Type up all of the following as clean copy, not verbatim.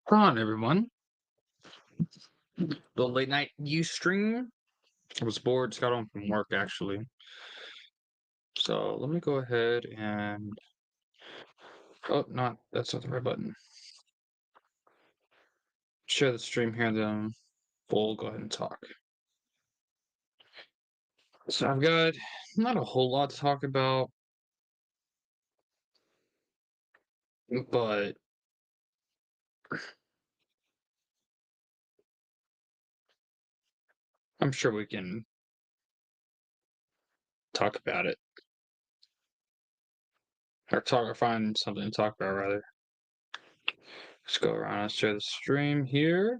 On everyone. The late night stream. I was bored, just got home from work actually. So let me go ahead and that's not the right button. Share the stream here, then we'll go ahead and talk. So I've got not a whole lot to talk about, but I'm sure we can talk about it. Or find something to talk about rather. Let's go around and share the stream here.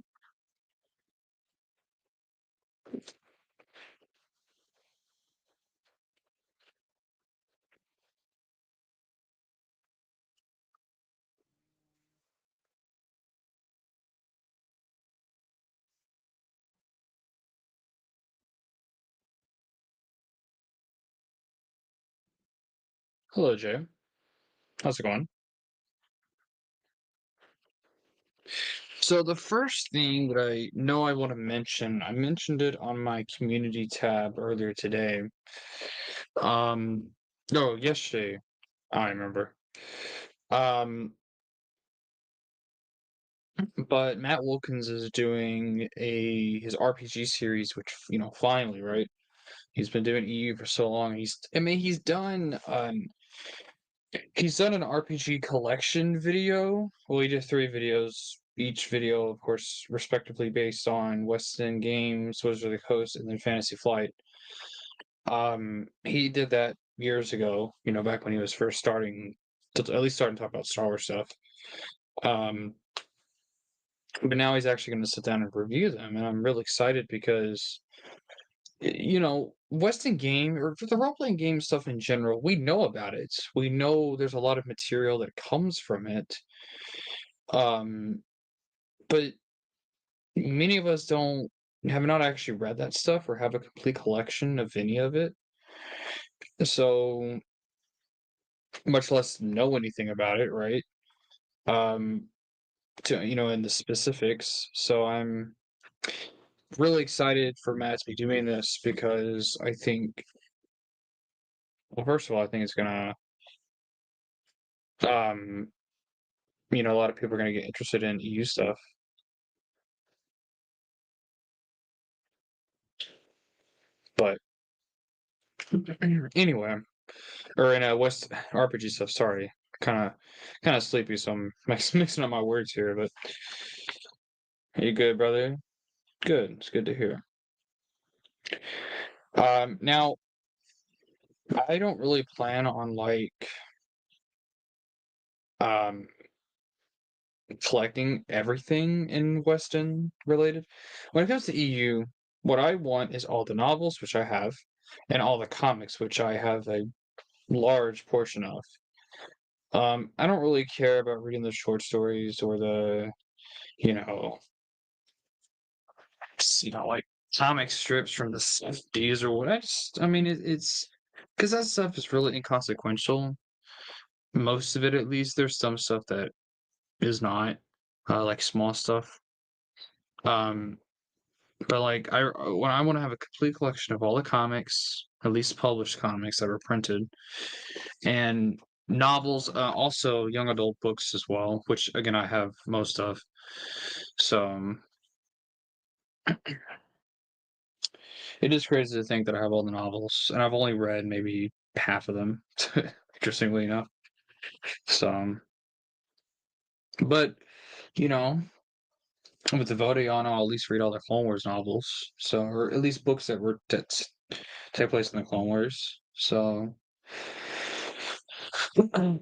Hello, Jay. How's it going? So the first thing that I know I want to mention, I mentioned it on my community tab earlier today. No, yesterday. I remember. Um, but Matt Wilkins is doing his RPG series, which finally, right? He's been doing EU for so long. He's done an RPG collection video. Well, he did three videos. Each video, of course, respectively based on West End Games, Wizard of the Coast, and then Fantasy Flight. He did that years ago, back when he was first starting at least starting to talk about Star Wars stuff. Um, but now he's actually going to sit down and review them, and I'm really excited because Western game or for the role playing game stuff in general, we know about it. We know there's a lot of material that comes from it. Um, but many of us don't have not actually read that stuff or have a complete collection of any of it. So much less know anything about it, right? Um, to in the specifics. So I'm really excited for Matt to be doing this because I think, well, first of all, I think it's gonna, um, a lot of people are gonna get interested in EU stuff. But anyway, or in West RPG stuff. Sorry, kind of sleepy, so I'm mixing up my words here. But are you good, brother? Good. It's good to hear. Now I don't really plan on um collecting everything in Weston related. When it comes to EU, what I want is all the novels, which I have, and all the comics, which I have a large portion of. I don't really care about reading the short stories or the, you know, like comic strips from the 50s or what. I mean, it's because that stuff is really inconsequential. Most of it, at least. There's some stuff that is not, like small stuff. Um, But like when I want to have a complete collection of all the comics, at least published comics that were printed, and novels, also young adult books as well, which again I have most of. So it is crazy to think that I have all the novels, and I've only read maybe half of them, interestingly enough. So, but you know, with the voting on, I'll at least read all the Clone Wars novels, so or at least books that take place in the Clone Wars. So. But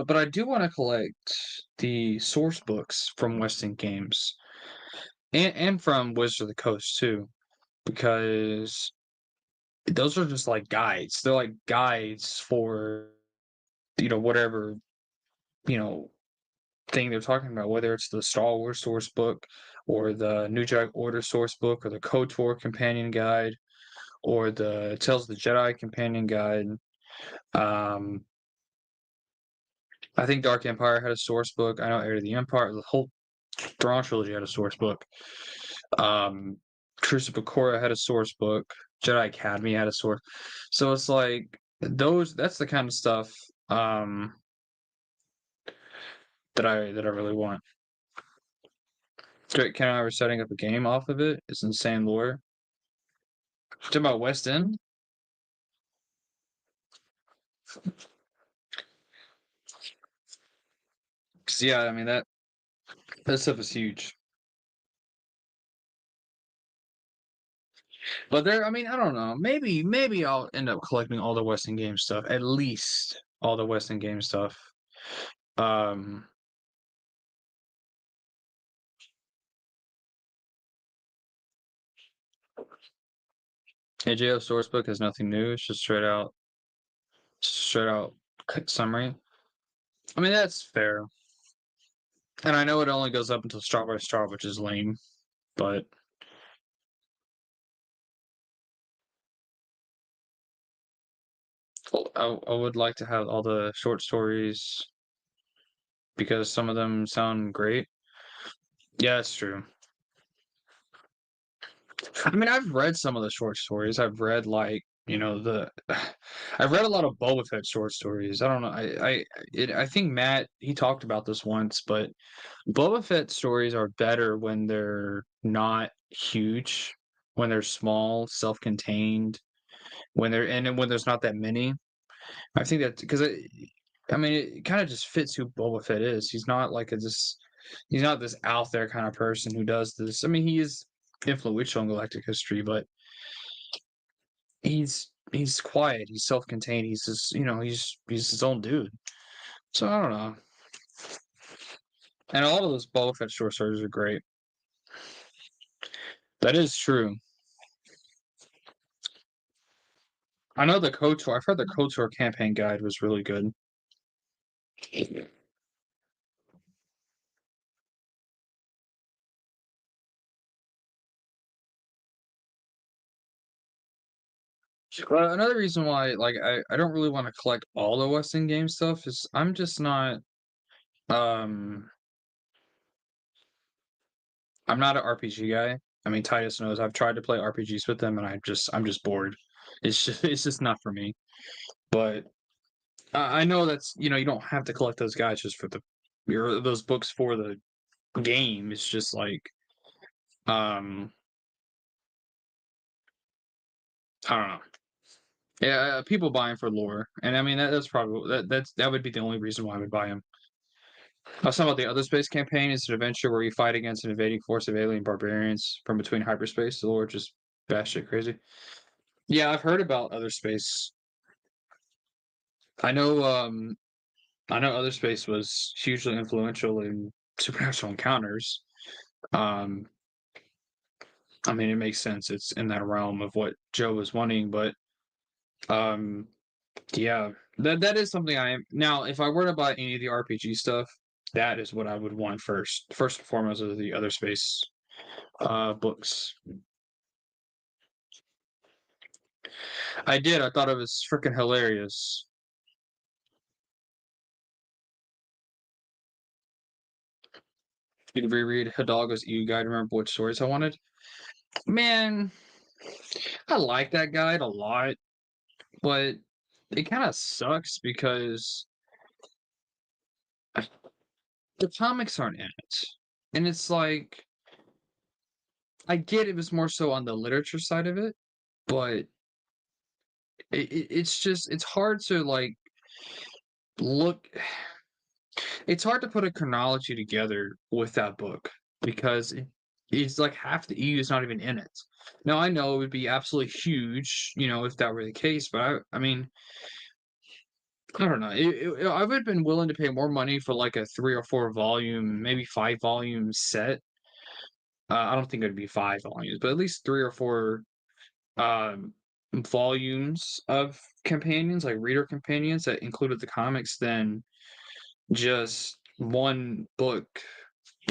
but I do want to collect the source books from Western Games and from Wizard of the Coast too, because those are just like guides. They're like guides for whatever you know thing they're talking about, whether it's the Star Wars source book or the New Jedi Order source book or the KOTOR companion guide or the Tales of the Jedi companion guide. Um, I think Dark Empire had a source book. I know Heir to the Empire, the whole Thrawn trilogy had a source book. Um, Crucible Core had a source book. Jedi Academy had a source. So it's like that's the kind of stuff that I really want. Straight Ken and I were setting up a game off of it. It's insane lore. Talking about West End? 'Cause, yeah, I mean that stuff is huge. But I mean, I don't know. Maybe I'll end up collecting all the West End game stuff. At least all the West End game stuff. Um, AJO Sourcebook has nothing new. It's just straight out summary. I mean, that's fair. And I know it only goes up until Star by Star, which is lame. But I would like to have all the short stories because some of them sound great. Yeah, that's true. I mean, I've read some of the short stories. I've read like, I've read a lot of Boba Fett short stories. I don't know. I think Matt he talked about this once, but Boba Fett stories are better when they're not huge, when they're small, self-contained, when there's not that many. I think that because I mean, it kind of just fits who Boba Fett is. He's not like he's not this out there kind of person who does this. I mean, he is influential in galactic history, but he's quiet. He's self-contained. He's just he's his own dude. So I don't know. And all of those Boba Fett short stories are great. That is true. I know the KOTOR. I've heard the KOTOR campaign guide was really good. Well, another reason why, like, I don't really want to collect all the Western game stuff is I'm just not, um, I'm not an RPG guy. I mean, Titus knows I've tried to play RPGs with them, and I'm just bored. It's just not for me. But I know that's you don't have to collect those guys just for those books for the game. It's just like, um, I don't know. Yeah, people buy them for lore, and I mean that's probably that would be the only reason why I would buy them. I was talking about the Other Space campaign. It's an adventure where you fight against an invading force of alien barbarians from between hyperspace. The lore just batshit crazy. Yeah, I've heard about Other Space. I know. I know Other Space was hugely influential in supernatural encounters. Um, I mean, it makes sense. It's in that realm of what Joe was wanting, but um, yeah, that is something I am now. If I were to buy any of the RPG stuff, that is what I would want first. First and foremost are the Other Space books. I did. I thought it was freaking hilarious. You could reread Hidalgo's EU guide. Remember which stories I wanted? Man, I like that guide a lot, but it kind of sucks because the comics aren't in it, and it's like I get it was more so on the literature side of it, but it's just it's hard to like look. It's hard to put a chronology together with that book because it's like half the EU is not even in it. Now I know it would be absolutely huge, if that were the case, but I mean, I don't know. I would have been willing to pay more money for like a 3 or 4 volume, maybe 5 volume set. I don't think it'd be 5 volumes, but at least 3 or 4 um, volumes of companions, like reader companions that included the comics, than just one book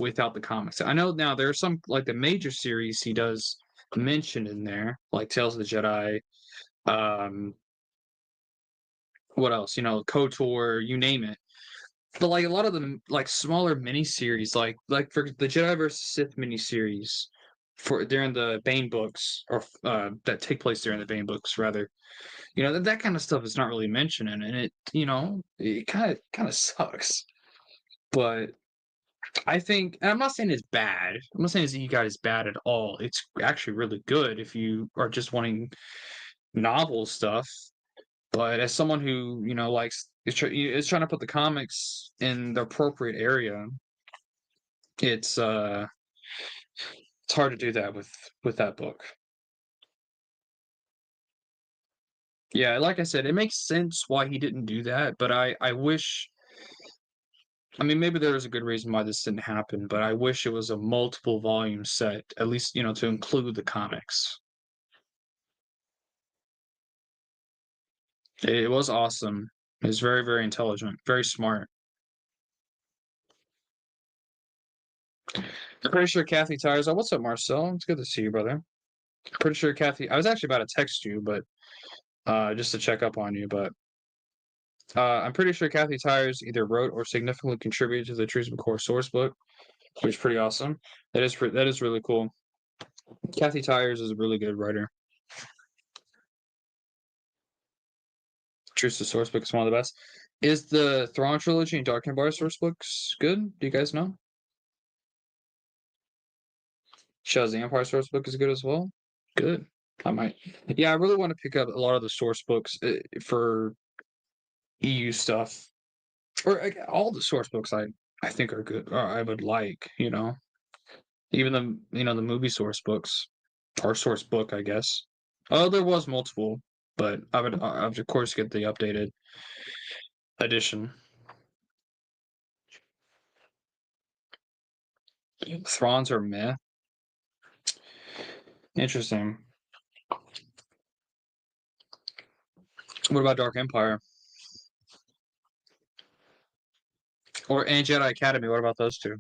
without the comics. I know now there are some like the major series he does mention in there, like Tales of the Jedi, um, what else? KOTOR, you name it. but like a lot of the like smaller miniseries, like for the Jedi versus Sith miniseries for during the Bane books, or that take place during the Bane books, rather. That kind of stuff is not really mentioned, and it kind of sucks. But I think, and I'm not saying it's bad. I'm not saying Zettai is bad at all. It's actually really good if you are just wanting novel stuff. But as someone who likes is trying to put the comics in the appropriate area, it's uh it's hard to do that with that book. Yeah, like I said, it makes sense why he didn't do that, but I wish. I mean, maybe there is a good reason why this didn't happen, but I wish it was a multiple volume set, at least to include the comics. It was awesome. It was very, very intelligent, very smart. I'm pretty sure Kathy Tires. Oh, what's up, Marcel? It's good to see you, brother. Pretty sure Kathy. I was actually about to text you, but just to check up on you. But I'm pretty sure Kathy Tires either wrote or significantly contributed to the Trees McCore source book, which is pretty awesome. That is really cool. Kathy Tires is a really good writer. Truce to source book is one of the best. Is the Thrawn trilogy and Dark Empire source books good? Do you guys know? Shaz the Empire source book is good as well. Good. I might. Yeah, I really want to pick up a lot of the source books for EU stuff, or all the source books. I think are good. Or I would like. Even the movie source books, or source book, I guess. Oh, there was multiple, but I would of course get the updated edition. Thrawns are meh. Interesting. What about Dark Empire and Jedi Academy? What about those two?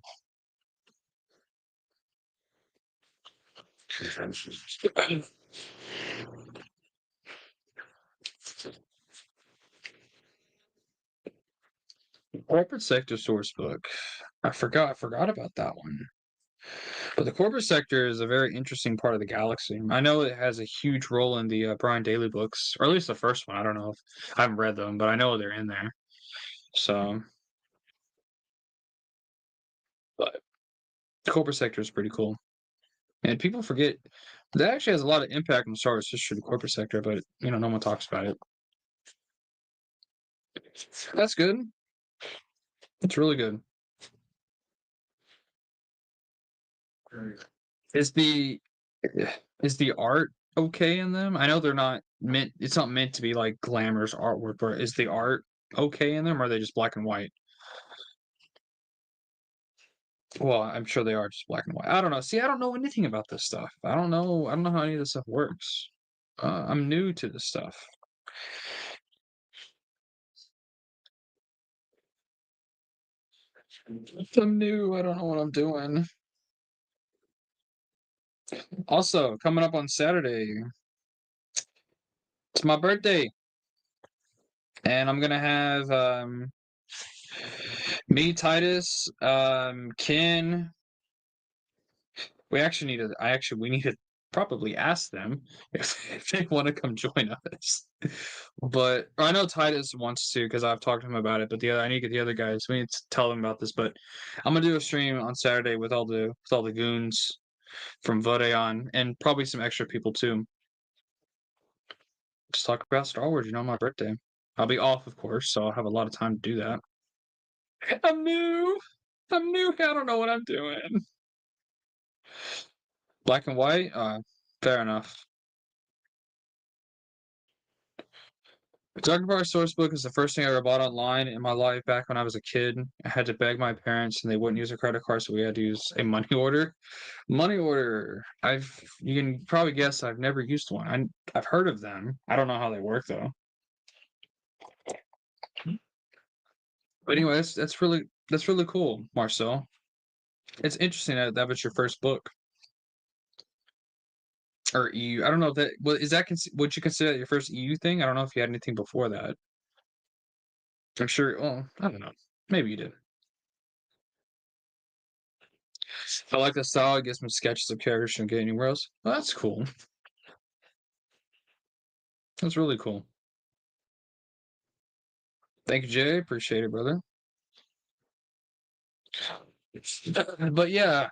Corporate Sector source book. I forgot about that one. But the corporate sector is a very interesting part of the galaxy. I know it has a huge role in the Brian Daly books, or at least the first one. I don't know if I haven't read them, but I know they're in there. So, but the corporate sector is pretty cool, and people forget that actually has a lot of impact on Star Wars history. The corporate sector, but no one talks about it. That's good. It's really good. Is the is the art okay in them? I know they're not meant. It's not meant to be like glamorous artwork, but is the art okay in them, or are they just black and white? Well, I'm sure they are just black and white. I don't know. See, I don't know anything about this stuff. I don't know how any of this stuff works. I'm new to this stuff. I'm new. I don't know what I'm doing. Also, coming up on Saturday, it's my birthday, and I'm gonna have me, Titus, Ken. We need to probably ask them if they want to come join us. But I know Titus wants to because I've talked to him about it. But I need to get the other guys. We need to tell them about this. But I'm gonna do a stream on Saturday with all the goons from Vodeon and probably some extra people too. Just talk about Star Wars. My birthday. I'll be off, of course, so I'll have a lot of time to do that. I'm new. I'm new. I don't know what I'm doing. Black and white. Fair enough. Dark Empire Sourcebook is the first thing I ever bought online in my life back when I was a kid. I had to beg my parents and they wouldn't use a credit card, so we had to use a money order. Money order. You can probably guess I've never used one. I've heard of them. I don't know how they work though. But anyway, that's really cool, Marcel. It's interesting that was your first book. Or EU. I don't know if that is that would you consider that your first EU thing? I don't know if you had anything before that. I'm sure. Well, I don't know. Maybe you did. I like the style. It gives me sketches of characters you don't get anywhere else. Well, that's cool. That's really cool. Thank you, Jay. Appreciate it, brother. But yeah,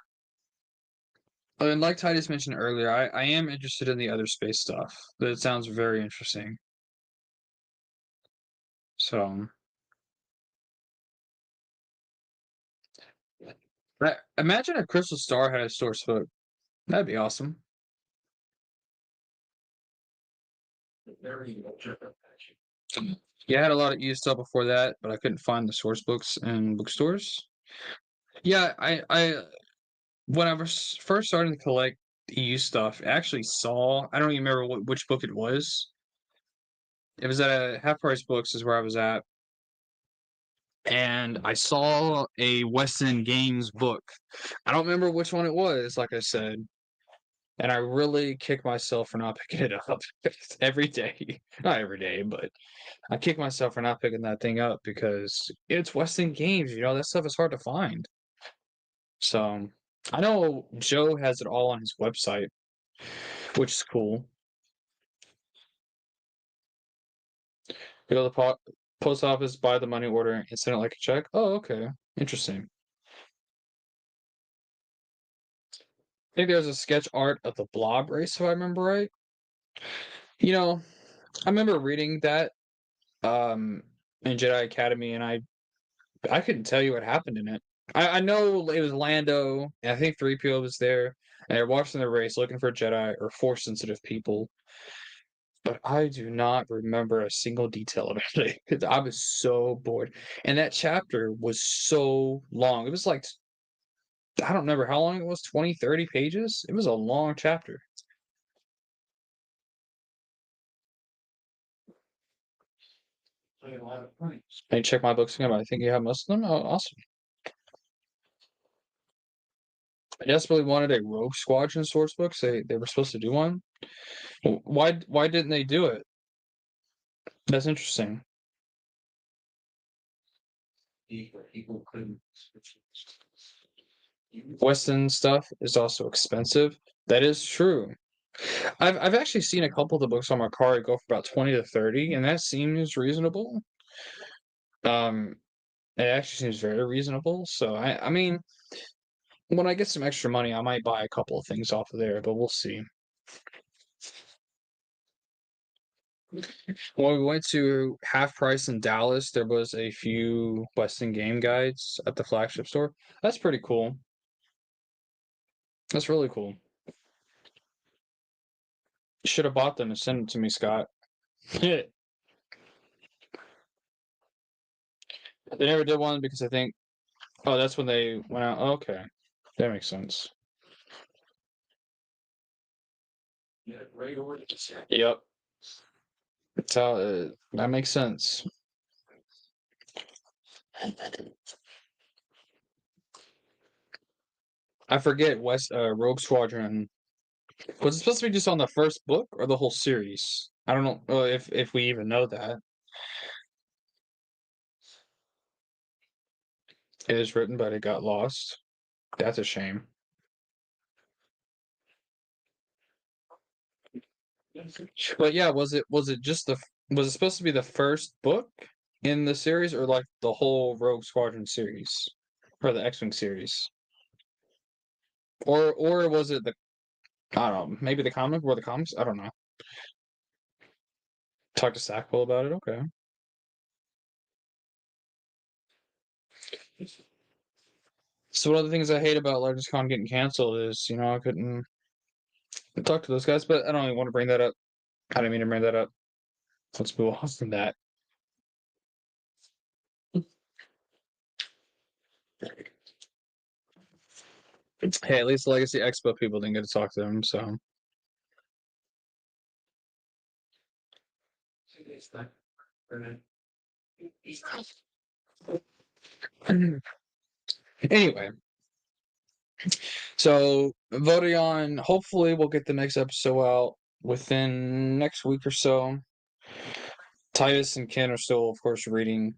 and like Titus mentioned earlier, I am interested in the other space stuff. That sounds very interesting. So, imagine if Crystal Star had a source book. That'd be awesome. Yeah, I had a lot of used stuff before that, but I couldn't find the source books in bookstores. Yeah, I when I was first starting to collect EU stuff, I actually saw, I don't even remember which book it was. It was at a Half Price Books is where I was at, and I saw a Weston Games book. I don't remember which one it was, like I said, and I really kick myself for not picking it up every day. Not every day, but I kick myself for not picking that thing up because it's Weston Games, that stuff is hard to find. So I know Joe has it all on his website, which is cool. You go to the post office, buy the money order, and send it like a check. Oh, okay. Interesting. I think there's a sketch art of the Blob race, if I remember right. You know, I remember reading that um in Jedi Academy, and I couldn't tell you what happened in it. I know it was Lando, and I think 3PO was there, and they're watching the race looking for Jedi or Force sensitive people. But I do not remember a single detail about it because I was so bored. And that chapter was so long. It was like, I don't remember how long it was, 20, 30 pages? It was a long chapter. I check my books again, but I think you have most of them. Oh, awesome. I desperately wanted a Rogue Squadron source book. They were supposed to do one. Why didn't they do it? That's interesting. Western stuff is also expensive. That is true. I've actually seen a couple of the books on my car go for about 20 to 30, and that seems reasonable. Um, it actually seems very reasonable. So I mean, when I get some extra money, I might buy a couple of things off of there, but we'll see. When we went to Half Price in Dallas, there was a few Western game guides at the flagship store. That's pretty cool. That's really cool. You should have bought them and sent them to me, Scott. They never did one because I think, oh, that's when they went out. Okay, that makes sense. Yep, that's how, that makes sense. I forget Rogue Squadron. Was it supposed to be just on the first book or the whole series? I don't know if we even know that. It is written, but it got lost. That's a shame. But yeah, was it just was it supposed to be the first book in the series or like the whole Rogue Squadron series or the X-Wing series? Or was it the, I don't know, maybe the comic or the comics? I don't know. Talk to Stackpole about it. Okay. So one of the things I hate about Legends Con getting canceled is, I couldn't talk to those guys, but I don't even want to bring that up. I didn't mean to bring that up. Let's move on from that. Hey, at least Legacy Expo people didn't get to talk to them, so. Anyway, so voting on, hopefully we'll get the next episode out within next week or so. Titus and Ken are still, of course, reading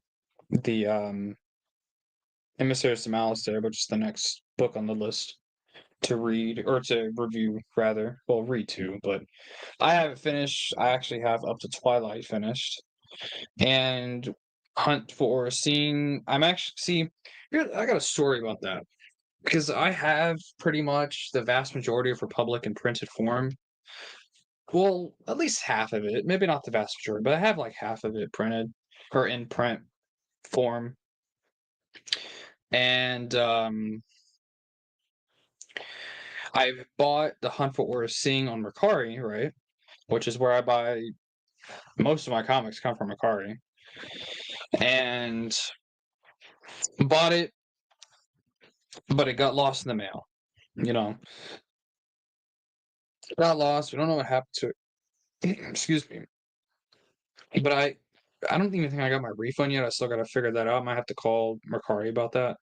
the Emissaries to Malastare, which is the next book on the list to read or to review rather. Well, read too, but I haven't finished. I actually have up to Twilight finished, and Hunt for Seeing. I'm actually see. I got a story about that because I have pretty much the vast majority of Republic in printed form. Well, at least half of it. Maybe not the vast majority, but I have like half of it printed or in print form. And I've bought the Hunt for Order Seeing on Mercari, right? Which is where I buy most of my comics come from Mercari. And bought it, but it got lost in the mail. You know, it got lost. We don't know what happened to it. Excuse me. But I don't even think I got my refund yet. I still got to figure that out. I might have to call Mercari about that,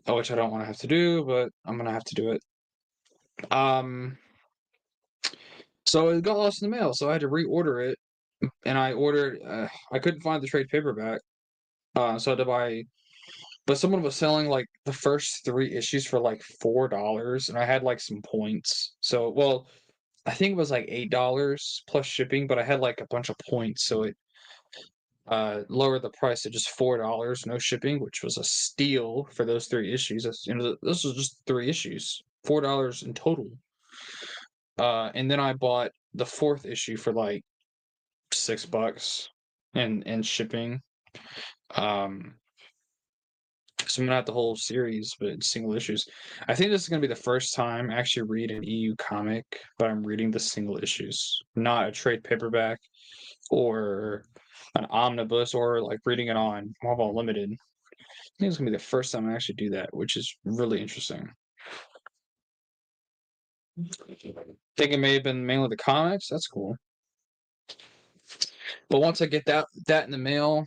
which I don't want to have to do, but I'm gonna have to do it. Um, so it got lost in the mail, so I had to reorder it, and I ordered. I couldn't find the trade paperback, so I had to buy. But someone was selling like the first three issues for like $4, and I had like some points. So, well, I think it was like $8 plus shipping, but I had like a bunch of points, so it lowered the price to just $4, no shipping, which was a steal for those three issues. That's, this was just three issues, $4 in total. And then I bought the fourth issue for like $6 and shipping. Um, so I'm gonna have the whole series, but in single issues. I think this is gonna be the first time I actually read an EU comic, but I'm reading the single issues, not a trade paperback or an omnibus or like reading it on Marvel Unlimited. I think it's gonna be the first time I actually do that, which is really interesting. Think it may have been mainly the comics. That's cool. But once I get that in the mail,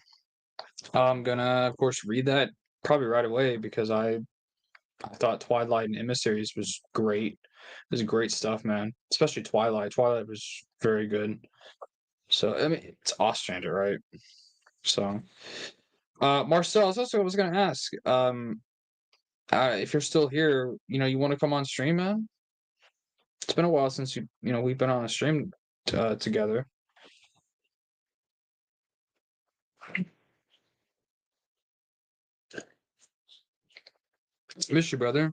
I'm gonna, of course, read that probably right away because I thought Twilight and Emissaries was great. It was great stuff, man. Especially Twilight. Twilight was very good. So I mean, it's Ostrander, right? So, Marcel, that's also what I was gonna ask. If you're still here, you want to come on stream, man? It's been a while since we've been on a stream together. Miss you, brother.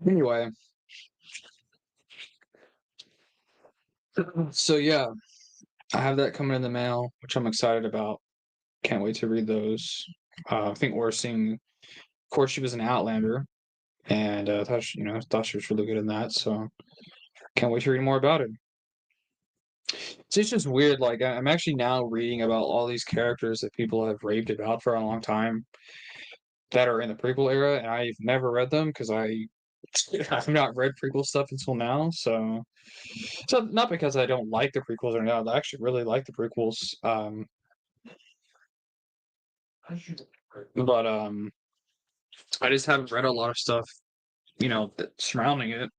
Anyway, so yeah, I have that coming in the mail, which I'm excited about. Can't wait to read those. I think we're seeing, of course, she was an Outlander, and thought she was really good in that. So can't wait to read more about it. It's just weird. Like I'm actually now reading about all these characters that people have raved about for a long time that are in the prequel era, and I've never read them because I've not read prequel stuff until now. So not because I don't like the prequels or not. I actually really like the prequels. But I just haven't read a lot of stuff, surrounding it.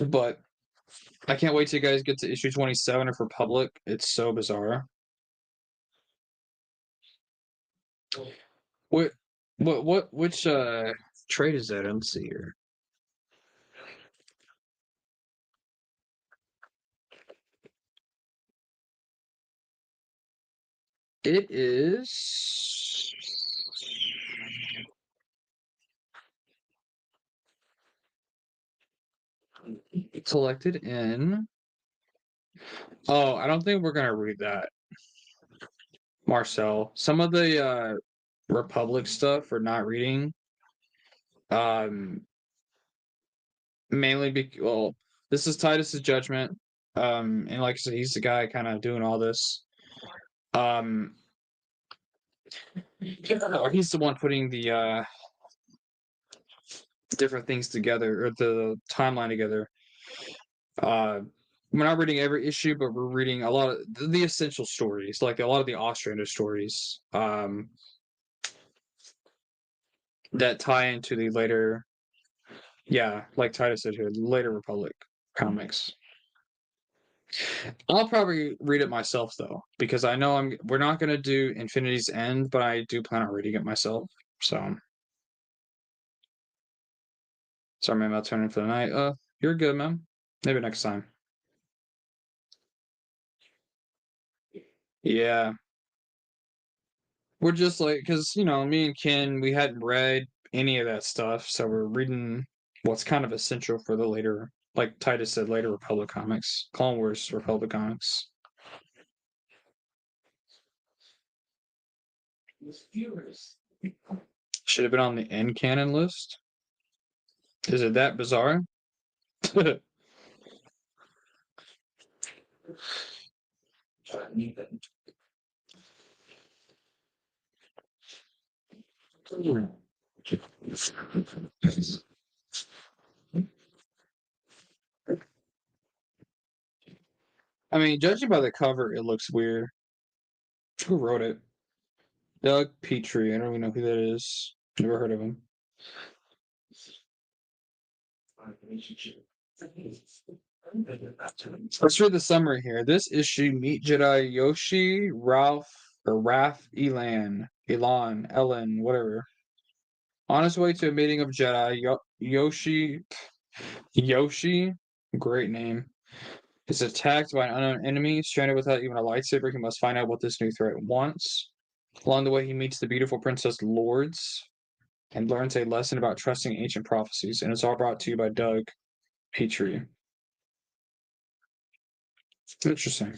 But I can't wait till you guys get to issue 27 of Republic. It's so bizarre. What which trade is that? Let's see here. It is collected in. Oh, I don't think we're gonna read that, Marcel. Some of the Republic stuff we're not reading. Um, mainly well, this is Titus's judgment. And like I said, he's the guy kind of doing all this. Um, or he's the one putting the different things together or the timeline together. We're not reading every issue, but we're reading a lot of the essential stories, like a lot of the Ostrander stories. that tie into the later, yeah, like Titus said here, later Republic comics. I'll probably read it myself though, because I know we're not gonna do Infinity's End, but I do plan on reading it myself. So sorry, man, about turning for the night. You're good, man. Maybe next time. Yeah, we're just like, because me and Ken, we hadn't read any of that stuff, so we're reading what's kind of essential for the later, like Titus said, later Republic comics, Clone Wars Republic comics. Should have been on the end canon list. Is it that bizarre? I mean, judging by the cover, it looks weird. Who wrote it? Doug Petrie. I don't even know who that is. Never heard of him. Let's read the summary here. This issue, meet Jedi Yoshi, Ralph, or Raph, Elan, Ellen, whatever. On his way to a meeting of Jedi, Yoshi, great name, is attacked by an unknown enemy. Stranded without even a lightsaber, he must find out what this new threat wants. Along the way, he meets the beautiful Princess Lords and learns a lesson about trusting ancient prophecies. And it's all brought to you by Doug Petrie. Interesting.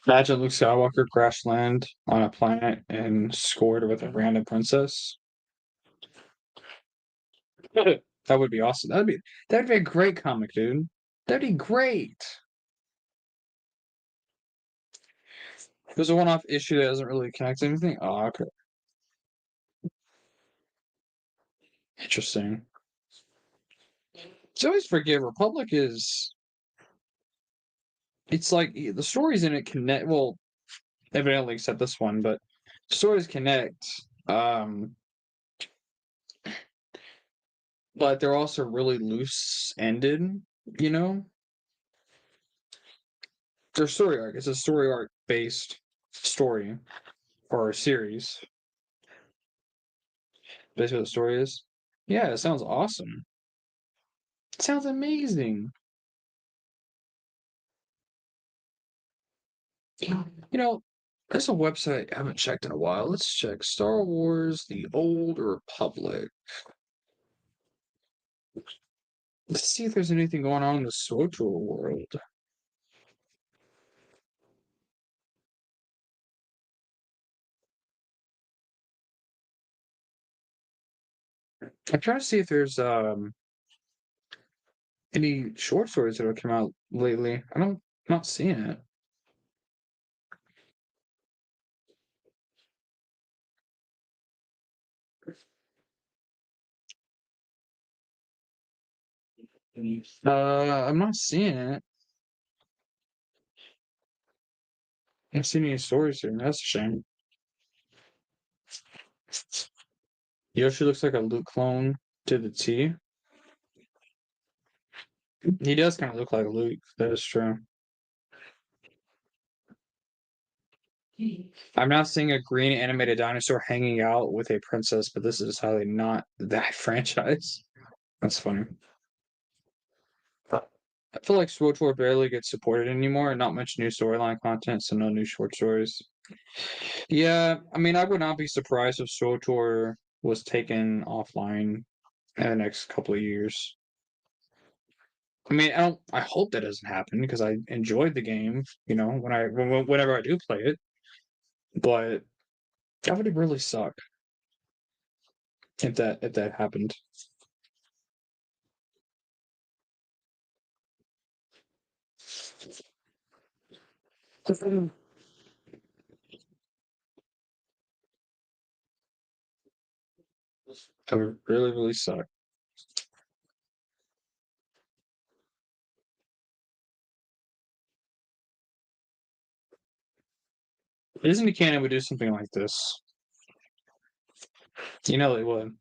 Imagine Luke Skywalker crash land on a planet and scored with a random princess. That would be awesome. That'd be a great comic, dude. That'd be great. If there's a one-off issue that doesn't really connect to anything. Oh, okay. Interesting. So I always forget Republic is. It's like the stories in it connect. Well, evidently, except this one, but stories connect. Um, but they're also really loose-ended. You know, their story arc. It's a story arc based story or a series. Basically, what the story is. Yeah, it sounds awesome. It sounds amazing. You know, there's a website I haven't checked in a while. Let's check Star Wars: The Old Republic. Let's see if there's anything going on in the social world. I'm trying to see if there's any short stories that have come out lately. I'm not seeing it. I'm not seeing it. I don't see any stories here. That's a shame. Yoshi looks like a Luke clone to the T. He does kind of look like Luke. That is true. I'm now seeing a green animated dinosaur hanging out with a princess, but this is highly not that franchise. That's funny. I feel like SWTOR barely gets supported anymore, and not much new storyline content, so no new short stories. Yeah, I mean, I would not be surprised if SWTOR was taken offline in the next couple of years. I mean, I hope that doesn't happen because I enjoyed the game, whenever I do play it. But that would really suck if that happened. That would really suck. Disney Canon would do something like this. You know they would.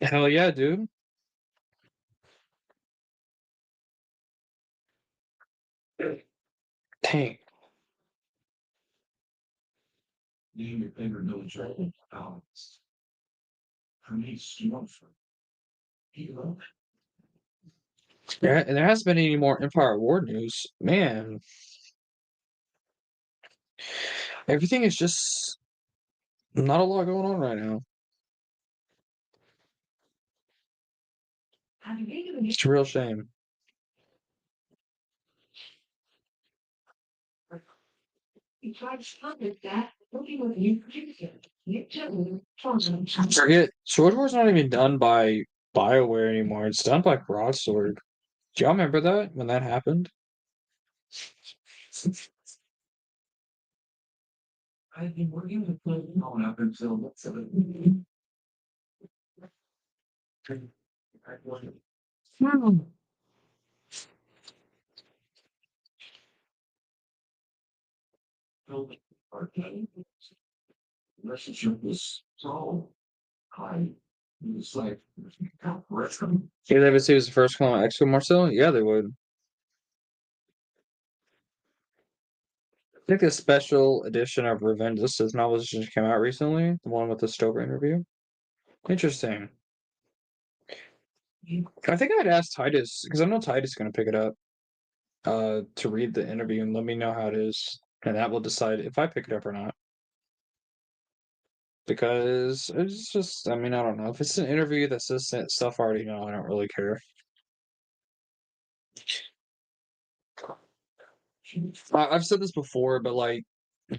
Hell yeah, dude. Dang. Name your favorite military balance. For me, Stormfront. Hero. There hasn't been any more Empire War news. Man, everything is just not a lot going on right now. It's a real shame. Forget Sword War's not even done by BioWare anymore. It's done by Broadsword. Do y'all remember that when that happened? I've been working with them on up until what's it? Relationship was so high. It was like, Yeah, they would say it was the first one on Exo Marcel? Yeah, they would. I think the special edition of Revenge This is novels just came out recently, the one with the Stover interview. Interesting. I think I'd ask Titus because I know Titus is gonna pick it up to read the interview and let me know how it is. And that will decide if I pick it up or not. Because it's just, I mean, I don't know. If it's an interview that says stuff I already know, I don't really care. I've said this before, but like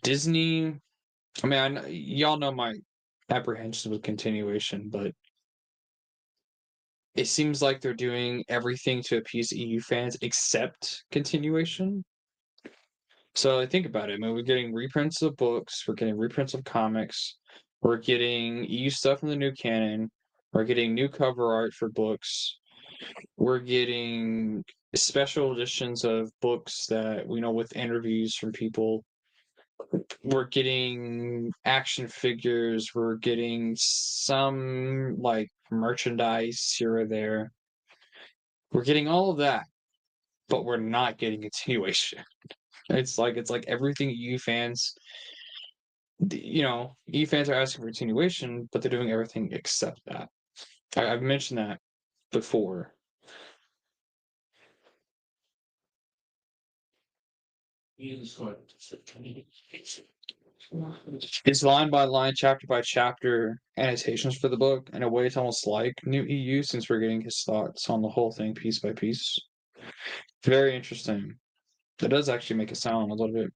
Disney, I mean, y'all know my apprehensions with continuation, but it seems like they're doing everything to appease EU fans except continuation. So think about it. I mean, we're getting reprints of books, we're getting reprints of comics, we're getting EU stuff in the new canon, we're getting new cover art for books, we're getting special editions of books that we know with interviews from people. We're getting action figures, we're getting some like merchandise here or there. We're getting all of that, but we're not getting continuation. It's like everything EU fans, EU fans are asking for continuation, but they're doing everything except that. I've mentioned that before. It's line by line, chapter by chapter annotations for the book. In a way, it's almost like New EU since we're getting his thoughts on the whole thing piece by piece. Very interesting. It does actually make it sound a little bit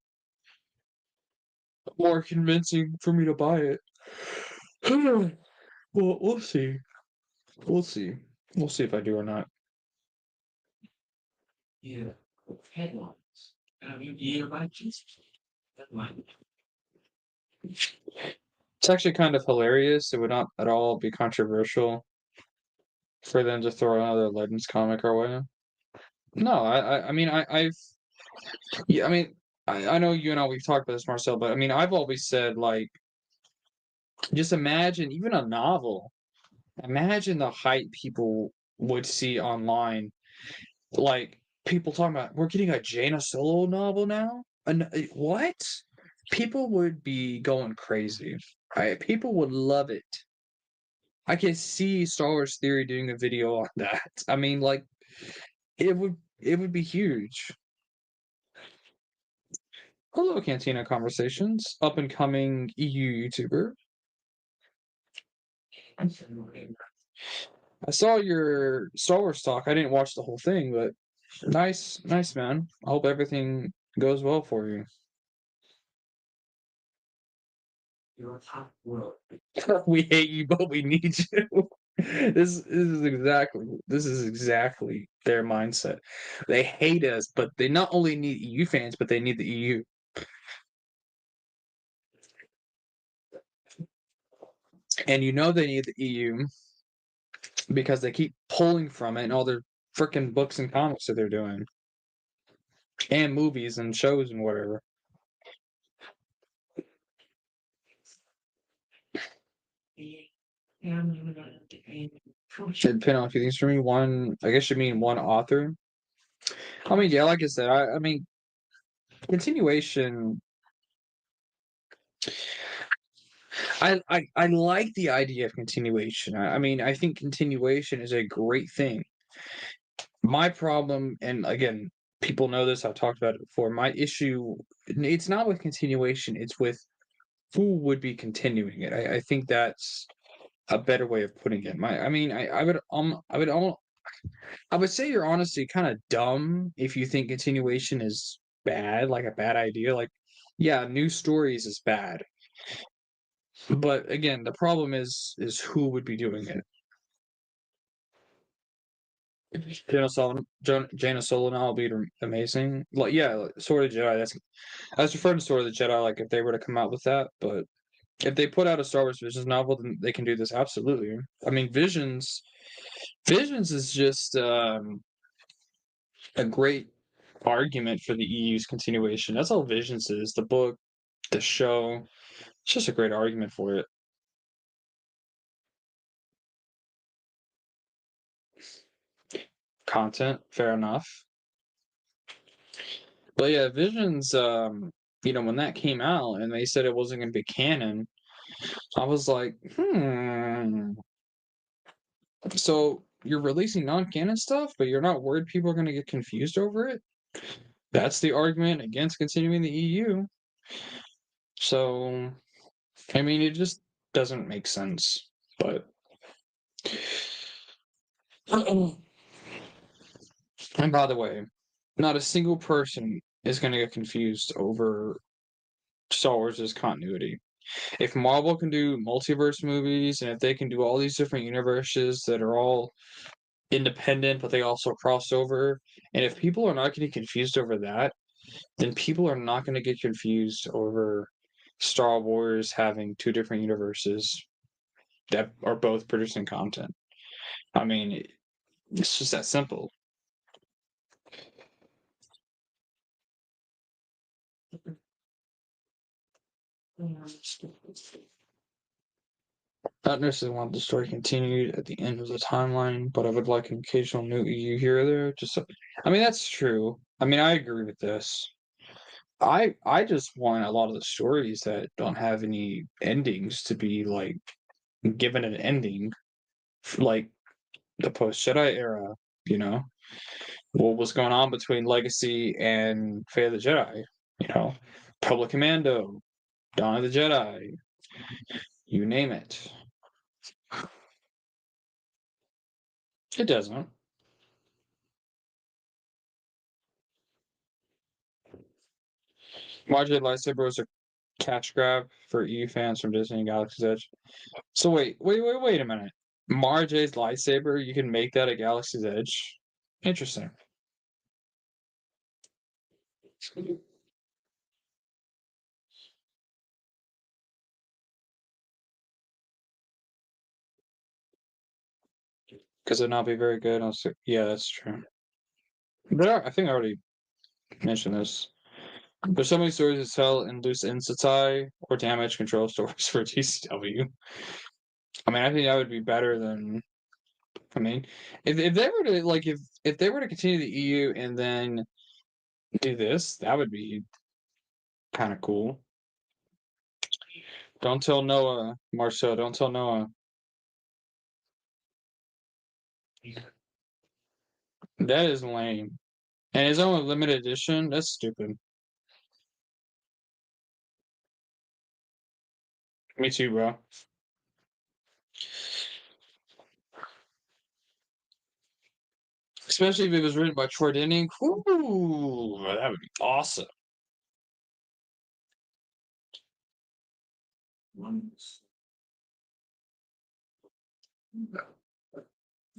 more convincing for me to buy it. Well, we'll see. We'll see. We'll see if I do or not. Yeah, headlines. I mean, yeah, right. Headline. It's actually kind of hilarious. It would not at all be controversial for them to throw another Legends comic our way. No, I mean, yeah, I mean, I know you and I we've talked about this, Marcel, but I mean, I've always said like, just imagine even a novel. Imagine the hype people would see online, like people talking about we're getting a Jaina Solo novel now. What? People would be going crazy. People would love it. I can see Star Wars Theory doing a video on that. I mean, like, it would be huge. Hello, Cantina Conversations, up and coming EU YouTuber. I saw your Star Wars talk. I didn't watch the whole thing, but nice, nice man. I hope everything goes well for you. Your top world. We hate you, but we need you. This is exactly their mindset. They hate us, but they not only need EU fans, but they need the EU. And you know they need the EU because they keep pulling from it and all their freaking books and comics that they're doing, and movies and shows and whatever. Should depend on a few things for me. One, I guess you mean one author. I mean, yeah, like I said, I mean, continuation. I like the idea of continuation. I mean, I think continuation is a great thing. My problem, and again, people know this, I've talked about it before. My issue, it's not with continuation, it's with who would be continuing it. I think that's a better way of putting it. I mean, I would say you're honestly kind of dumb if you think continuation is bad, like a bad idea. Like, yeah, new stories is bad, but again, the problem is who would be doing it. Jaina Solana will be amazing. Like, yeah, like, Sword of the Jedi. I was referring to Sword of the Jedi. Like, if they were to come out with that, but if they put out a Star Wars Visions novel, then they can do this absolutely. I mean, Visions is just a great argument for the EU's continuation. That's all Visions is. The book, the show. It's just a great argument for it. Content, fair enough. But yeah, Visions, when that came out and they said it wasn't going to be canon, I was like, So you're releasing non-canon stuff, but you're not worried people are going to get confused over it? That's the argument against continuing the EU. So, I mean, it just doesn't make sense. But and by the way, not a single person is going to get confused over Star Wars' continuity. If Marvel can do multiverse movies and if they can do all these different universes that are all independent but they also cross over, and if people are not getting confused over that, then people are not going to get confused over Star Wars having two different universes that are both producing content. I mean, it's just that simple. Not necessarily want the story continued at the end of the timeline, but I would like an occasional new EU here or there. I mean, that's true. I mean, I agree with this. I just want a lot of the stories that don't have any endings to be like given an ending, like the post Jedi era. You know, what was going on between Legacy and Fate of the Jedi? You know, Public Commando, Dawn of the Jedi, you name it. It doesn't. Marjorie lightsaber was a cash grab for EU fans from Disney and Galaxy's Edge. So wait a minute. Marjay's lightsaber, you can make that at Galaxy's Edge. Interesting. Because it'd not be very good. Yeah, that's true. I think I already mentioned this. There's so many stories to tell in loose Insatai or damage control stories for TCW. I mean, I think that would be better than. I mean, if they were to if they were to continue the EU and then do this, that would be kind of cool. Don't tell Noah, Marcel. Don't tell Noah. That is lame. And his own limited edition. That's stupid. Me too, bro. Especially if it was written by Troy Denning. Ooh, that would be awesome. Once.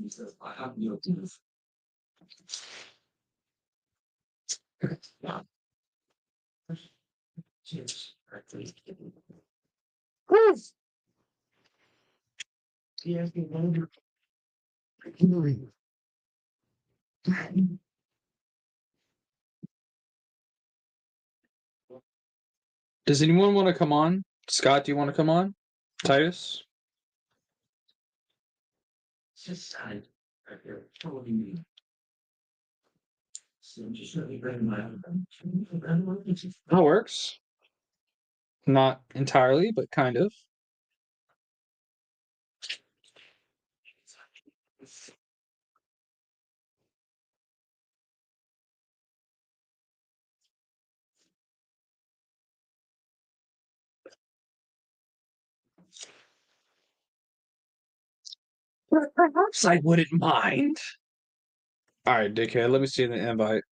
He says, I have no teeth. Yeah. Cheers. Woo! Yes, the wonder. Does anyone want to come on? Scott, do you want to come on? Titus? Just side. Totally me. So just really bring my That works. Not entirely, but kind of. Perhaps I wouldn't mind. All right, dickhead. Let me see the invite.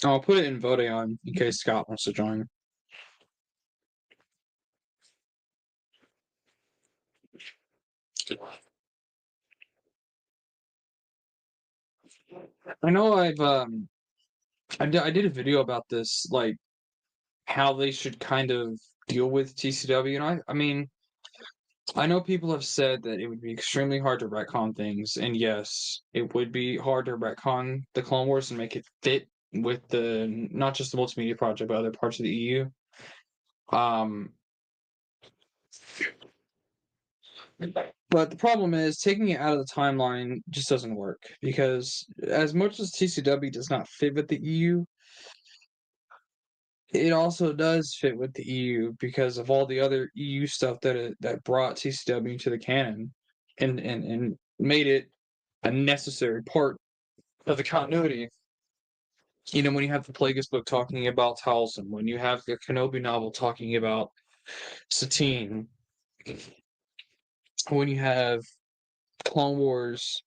I'll put it in voting on in case Scott wants to join. I know I did a video about this, like how they should kind of deal with TCW, and I mean, I know people have said that it would be extremely hard to retcon things, and yes, it would be hard to retcon the Clone Wars and make it fit with the not just the multimedia project, but other parts of the EU. Um, but the problem is taking it out of the timeline just doesn't work because as much as TCW does not fit with the EU, it also does fit with the EU because of all the other EU stuff that brought TCW into the canon and made it a necessary part of the continuity. You know, when you have the Plagueis book talking about Talzin, when you have the Kenobi novel talking about Satine, when you have Clone Wars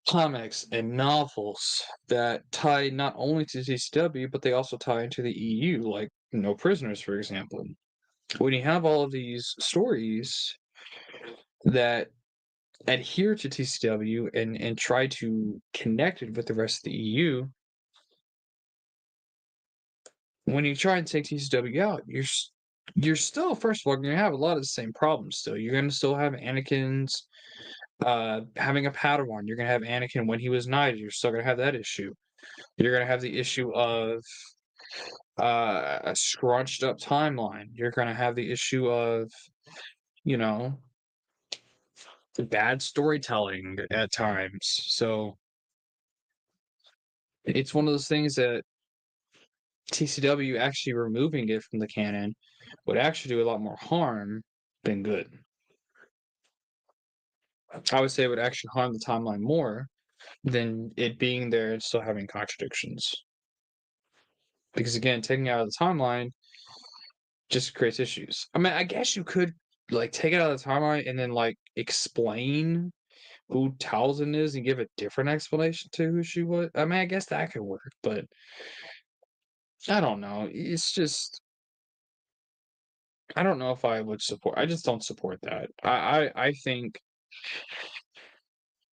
comics and novels that tie not only to TCW, but they also tie into the EU, like No Prisoners, for example. When you have all of these stories that adhere to TCW and try to connect it with the rest of the EU, when you try and take TCW out, you're still, first of all, going to have a lot of the same problems still. You're going to still have Anakin's having a Padawan. You're going to have Anakin when he was knighted. You're still going to have that issue. You're going to have the issue of a scrunched up timeline. You're going to have the issue of, you know, bad storytelling at times. So it's one of those things that TCW actually removing it from the canon would actually do a lot more harm than good. I would say it would actually harm the timeline more than it being there and still having contradictions. Because again, taking it out of the timeline just creates issues. I mean, I guess you could like take it out of the timeline and then like explain who Talzin is and give a different explanation to who she was. I mean, I guess that could work, but I don't know. It's just I don't know if I would support. I just don't support that. I think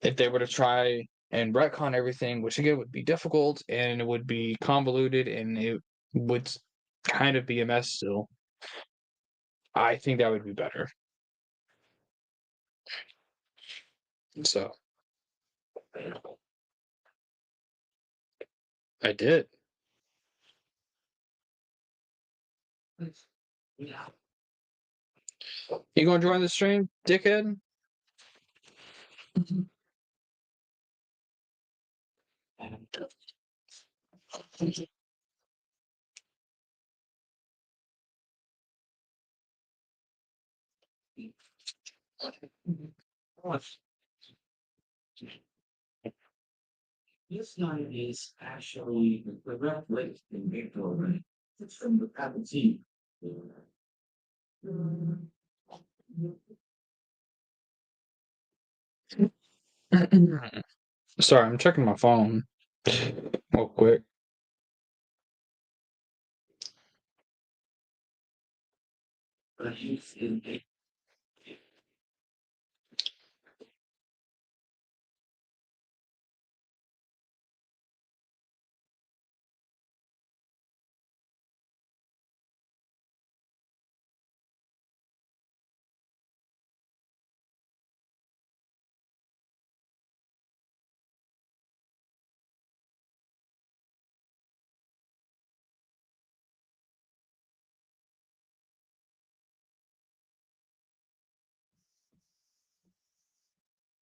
if they were to try and retcon everything, which again would be difficult and it would be convoluted and it would kind of be a mess still, I think that would be better. So I did. Yeah. You gonna join the stream, dickhead? This night is actually the red lake in Victoria. It's from the Aberdeen. Sorry, I'm checking my phone real quick. But he's in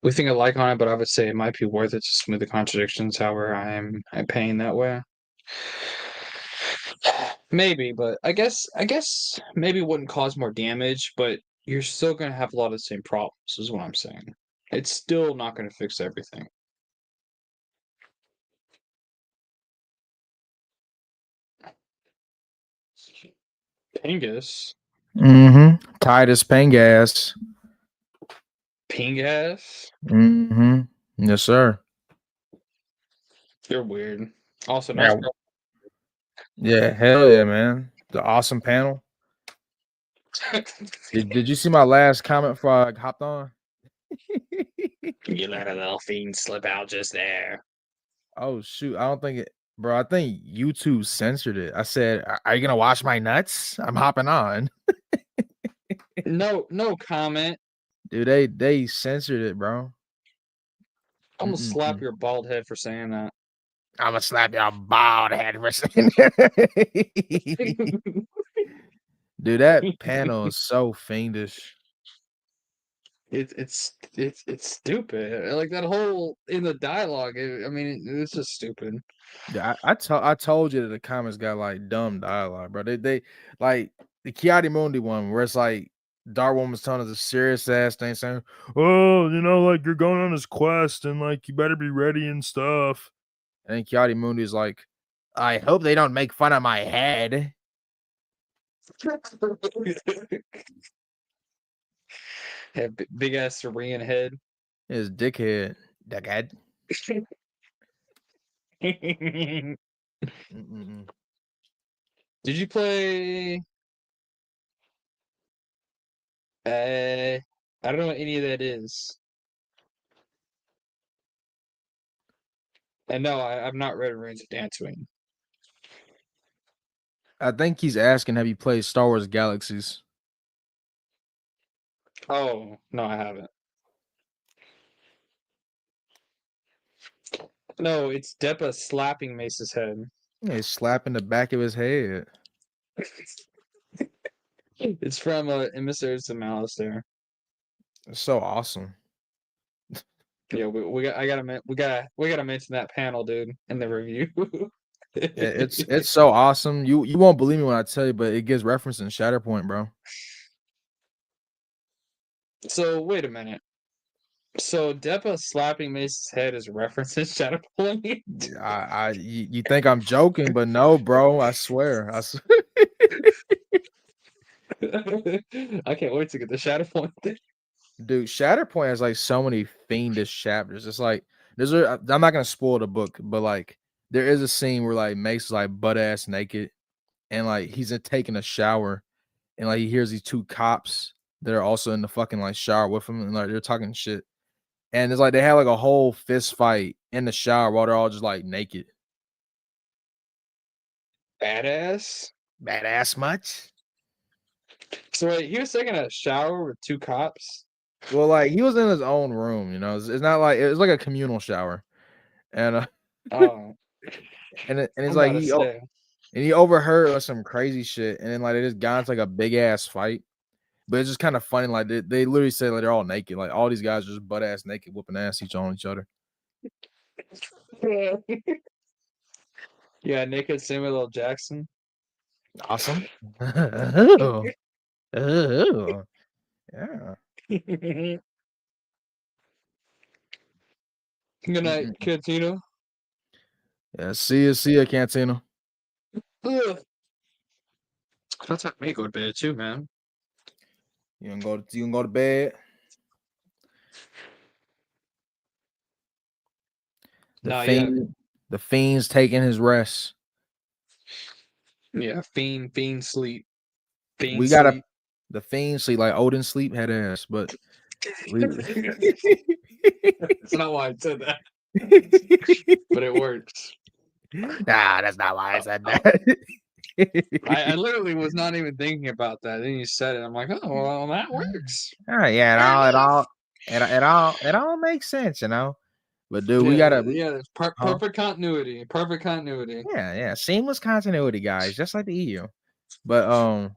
we think alike on it, but I would say it might be worth it to smooth the contradictions. However, I'm paying that way. Maybe, but I guess maybe it wouldn't cause more damage, but you're still gonna have a lot of the same problems, is what I'm saying. It's still not gonna fix everything. Pingus? Titus Pengas. Pingas? Yes, sir. You're weird. Also, nice. Yeah, hell yeah, man. The awesome panel. Did you see my last comment before I hopped on? You let a little fiend slip out just there. Oh shoot, I don't think it, bro. I think YouTube censored it. I said, "Are you gonna wash my nuts?" I'm hopping on. No comment. Dude, they censored it, bro. I'm gonna slap your bald head for saying that. I'm gonna slap your bald head for saying Dude, that panel is so fiendish. It's stupid. Like that whole in the dialogue. I mean, it's just stupid. Yeah, I told you that the comments got like dumb dialogue, bro. They like the Kiadi Mundi one where it's like Darwin was telling us a serious ass thing saying, "Oh, you know, like you're going on this quest and like you better be ready and stuff." And then Kiadi Mundi is like, "I hope they don't make fun of my head." Have big ass Syrian head. His dickhead. Dickhead. Did you play? I don't know what any of that is. And no, I've not read Reigns of Dantooine. I think he's asking, have you played Star Wars Galaxies? Oh, no, I haven't. No, it's Deppa slapping Mace's head. Yeah, he's slapping the back of his head. It's from Emissaries of Malice there. It's so awesome. Yeah, we gotta mention that panel, dude, in the review. It's so awesome. You won't believe me when I tell you, but it gives reference in Shatterpoint, bro. So wait a minute. So Deppa slapping Mace's head is reference in Shatterpoint? You think I'm joking, but no, bro. I swear. I can't wait to get the Shatterpoint thing. Dude, Shatterpoint has like so many fiendish chapters. It's like I'm not gonna spoil the book, but like there is a scene where like Mace is like butt ass naked, and like he's taking a shower, and like he hears these two cops that are also in the fucking like shower with him, and like they're talking shit, and it's like they have like a whole fist fight in the shower while they're all just like naked. Badass much? So wait, he was taking a shower with two cops? Well, like he was in his own room, you know. It's not like it was like a communal shower, and Oh, and it's I'm like about to say. and he overheard like, some crazy shit, and then like they just got into like a big ass fight. But it's just kind of funny, like they literally say like they're all naked, like all these guys are just butt ass naked, whooping ass on each other. Yeah, naked Samuel L. Jackson. Awesome. Oh. Yeah. Good night, Cantina. Yeah, see ya, Cantina. That's how me go to bed too, man. You can go to bed. The fiend's taking his rest. Yeah, fiend sleep. We gotta the fiend sleep like Odin sleep had ass, but that's not why I said that. But it works. Nah, that's not why I said that. I literally was not even thinking about that. Then you said it. I'm like, oh well, that works. Oh, yeah, it all makes sense, you know. But dude, we gotta perfect continuity. Perfect continuity. Yeah, seamless continuity, guys, just like the EU. But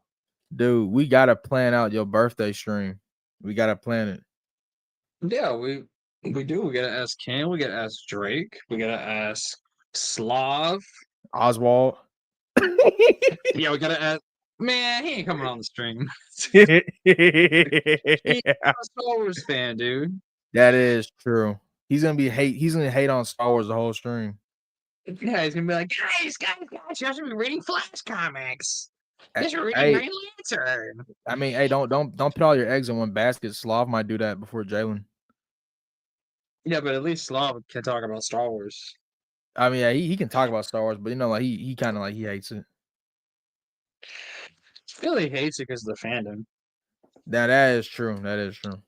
dude, we gotta plan out your birthday stream. We gotta plan it. Yeah, we We do. We gotta ask Cam. We gotta ask Drake. We gotta ask Slav. Oswald. Yeah, we gotta ask. Man, he ain't coming on the stream. He's a Star Wars fan, dude. That is true. He's gonna hate on Star Wars the whole stream. Yeah, he's gonna be like, guys, you should be reading Flash comics. You should be reading Hey, Green Lantern. I mean, hey, don't put all your eggs in one basket. Slav might do that before Jalen. Yeah, but at least Slav can talk about Star Wars. I mean, yeah, he can talk about Star Wars, but like he kind of like he hates it. I feel he hates it because of the fandom. Now that is true. That is true.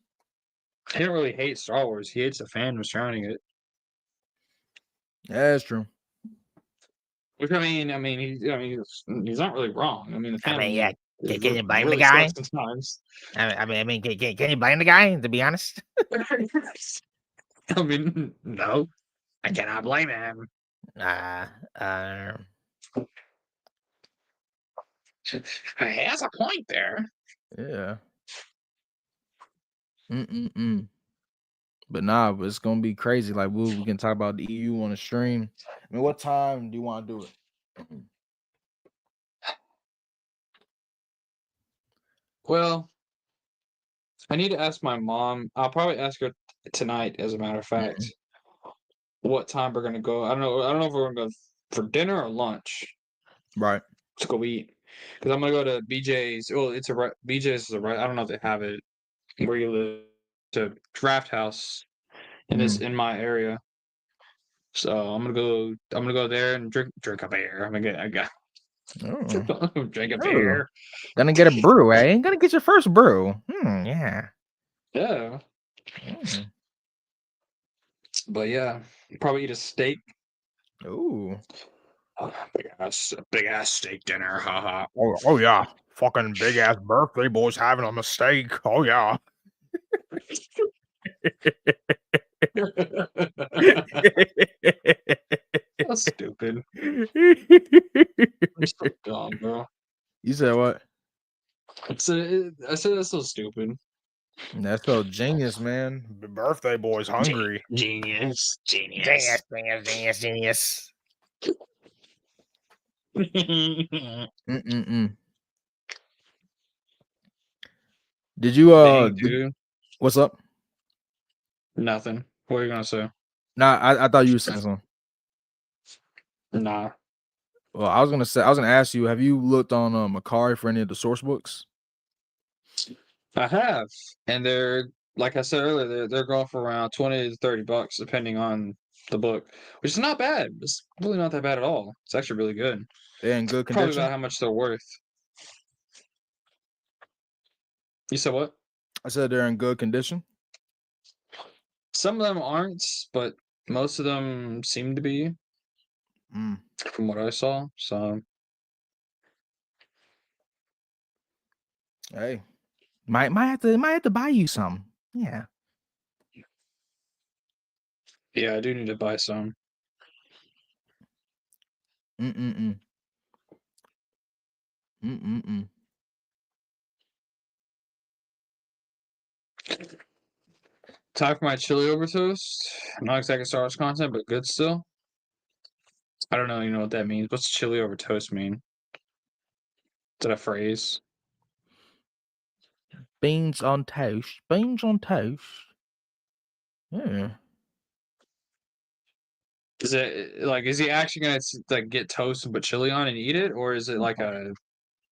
He don't really hate Star Wars. He hates the fandom surrounding it. That is true. Which he's not really wrong. I mean, the fandom. I mean, yeah. Can you blame the really guy? sucks sometimes. I mean, can you blame the guy? To be honest, I mean, no, I cannot blame him. He has a point there. Yeah. But nah, but it's gonna be crazy. Like we can talk about the EU on the stream. I mean, what time do you want to do it? Well, I need to ask my mom. I'll probably ask her tonight, as a matter of fact, what time we're gonna go. I don't know if we're gonna go for dinner or lunch. Right. To go eat, because I'm gonna go to BJ's. Well, BJ's is a right. I don't know if they have it where you live. To Draft House in my area. So I'm gonna go there and drink a beer. I got drink a beer. Gonna get a brew, eh? Gonna get your first brew. Yeah. Yeah. But yeah, probably eat a steak. Ooh. Big ass steak dinner. Haha. Oh yeah. Fucking big ass birthday boys having a mistake. Oh yeah. That's stupid. You're so dumb, bro. You said what? I said that's so stupid. That's so genius, man. The birthday boy's hungry. Genius. genius. Did you Dang, dude. What's up? Nothing. What are you gonna say? Nah, I thought you were saying something. Nah. Well, I was gonna ask you, have you looked on Macari for any of the source books? I have, and they're like I said earlier, they're going for around $20 to $30 depending on the book, which is not bad. It's really not that bad at all. It's actually really good. They're in good Probably condition. about how much they're worth. You said what? I said they're in good condition. Some of them aren't, but most of them seem to be, from what I saw. So, hey, might have to buy you some. Yeah. Yeah, I do need to buy some. Time for my chili over toast. Not exactly Star Wars content, but good still. I don't know. You know what that means? What's chili over toast mean? Is that a phrase? Beans on toast. Beans on toast. Yeah. Is it like, is he actually gonna like get toast and put chili on and eat it, or is it like a?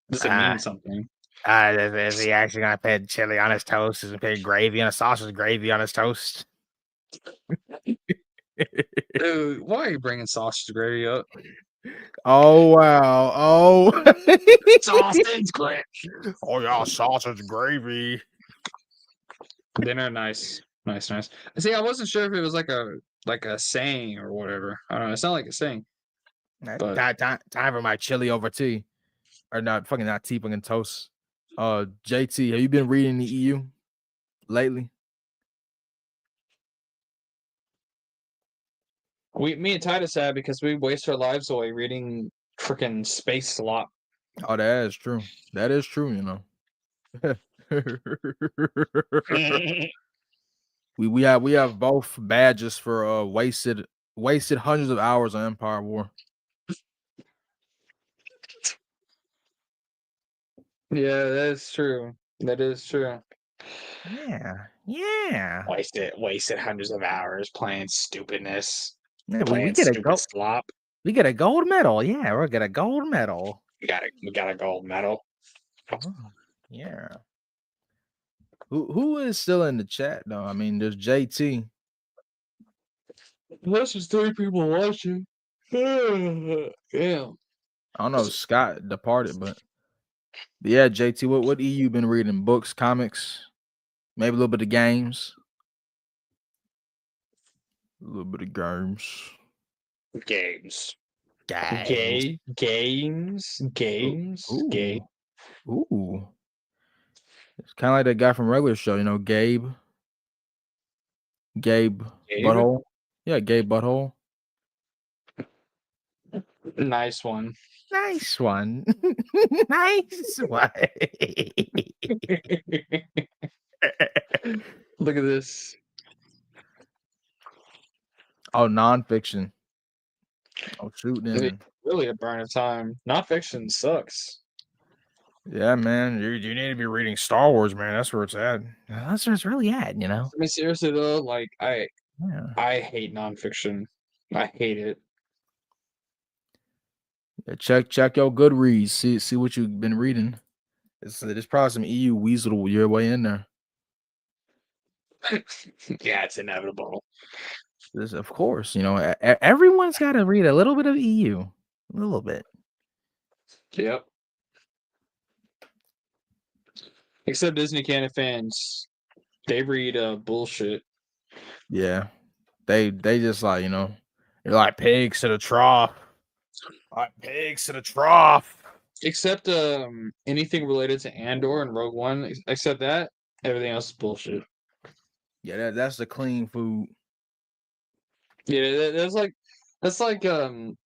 Does it mean something? Is he actually gonna put chili on his toast? Is he put gravy on a sausage gravy on his toast? Dude, why are you bringing sausage gravy up? Oh wow! Oh, Sausage gravy. Oh yeah, sausage gravy. Dinner, nice. See, I wasn't sure if it was like a saying or whatever. I don't know. It sounded like a saying. But Time for my chili over tea, or not? Fucking not tea, fucking toast. JT, have you been reading the EU lately? me and Titus have, because we waste our lives away reading freaking space slop. Oh, that is true. That is true. You know. We have both badges for wasted hundreds of hours on Empire War. Yeah, that's true. That is true. Yeah. Wasted hundreds of hours playing stupidness, Yeah, we playing get a stupid gold. slop. We get a gold medal. Yeah, we'll get a gold medal. We got a gold medal. Oh, yeah. Who is still in the chat though? I mean, there's JT. That's just 3 people watching. Yeah. I don't know if Scott departed, but yeah, JT. What EU been reading? Books, comics, maybe a little bit of games. A little bit of games. Games. Games. Ooh. Ooh. It's kind of like that guy from regular show, you know, Gabe. Gabe? Butthole. Yeah, Gabe Butthole. Nice one. Nice one. Nice one. Look at this. Oh, nonfiction. Oh, shoot, Really, then. really a burn of time. Nonfiction sucks. Yeah, man. You need to be reading Star Wars, man. That's where it's at. That's where it's really at, you know. I mean, seriously though, like Yeah. I hate nonfiction. I hate it. Yeah, check your Goodreads. See what you've been reading. There's probably some EU weasel your way in there. Yeah, it's inevitable. Of course, you know, everyone's got to read a little bit of EU, a little bit. Yep. Except Disney Canon fans, they read bullshit. Yeah, they just like, you know, they're like pigs to the trough. Like pigs to the trough. Except anything related to Andor and Rogue One, except that, everything else is bullshit. Yeah, that's the clean food. Yeah, it's like it's like the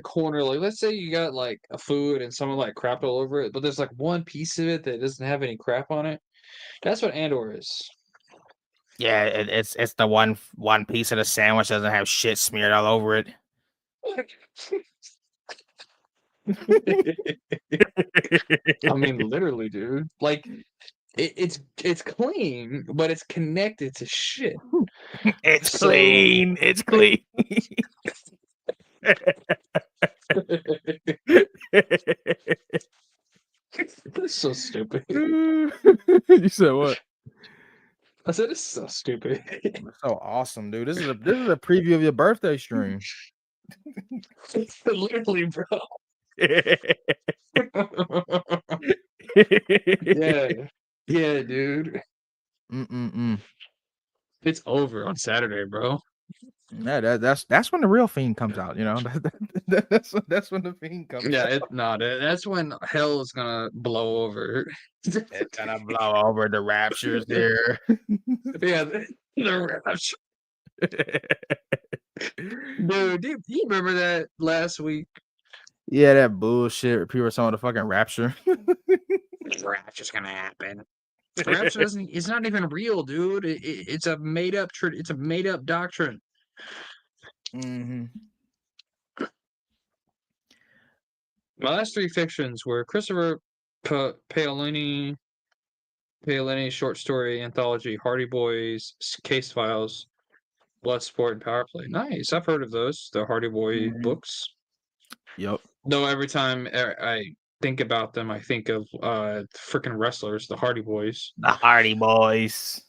corner. Like, let's say you got like a food and someone like crapped all over it, but there's like one piece of it that doesn't have any crap on it. That's what Andor is. Yeah, it's the one piece of the sandwich doesn't have shit smeared all over it. I mean, literally, dude. Like, it's clean, but it's connected to shit. It's So- clean. It's clean. It's so stupid. You said what? I said it's so stupid. That's so awesome, dude. This is a preview of your birthday stream. Literally, bro. Yeah, dude. It's over on Saturday, bro. Yeah, that's when the real Fiend comes out. You know, that's when the Fiend comes. Yeah, out. it's not. That's when hell is gonna blow over. It's gonna blow over. The rapture's there. Yeah, the rapture. Dude, do you remember that last week? Yeah, that bullshit. People were talking about the fucking rapture. Rapture's gonna happen. Rapture doesn't. It's not even real, dude. It's a made up. It's a made up doctrine. Mm-hmm. My last 3 fictions were Christopher Paolini's short story anthology, Hardy Boys, Case Files, Bloodsport, and Power Play. Nice. I've heard of those, the Hardy Boy books. Yep. Though every time I think about them, I think of freaking wrestlers, the Hardy Boys. The Hardy Boys.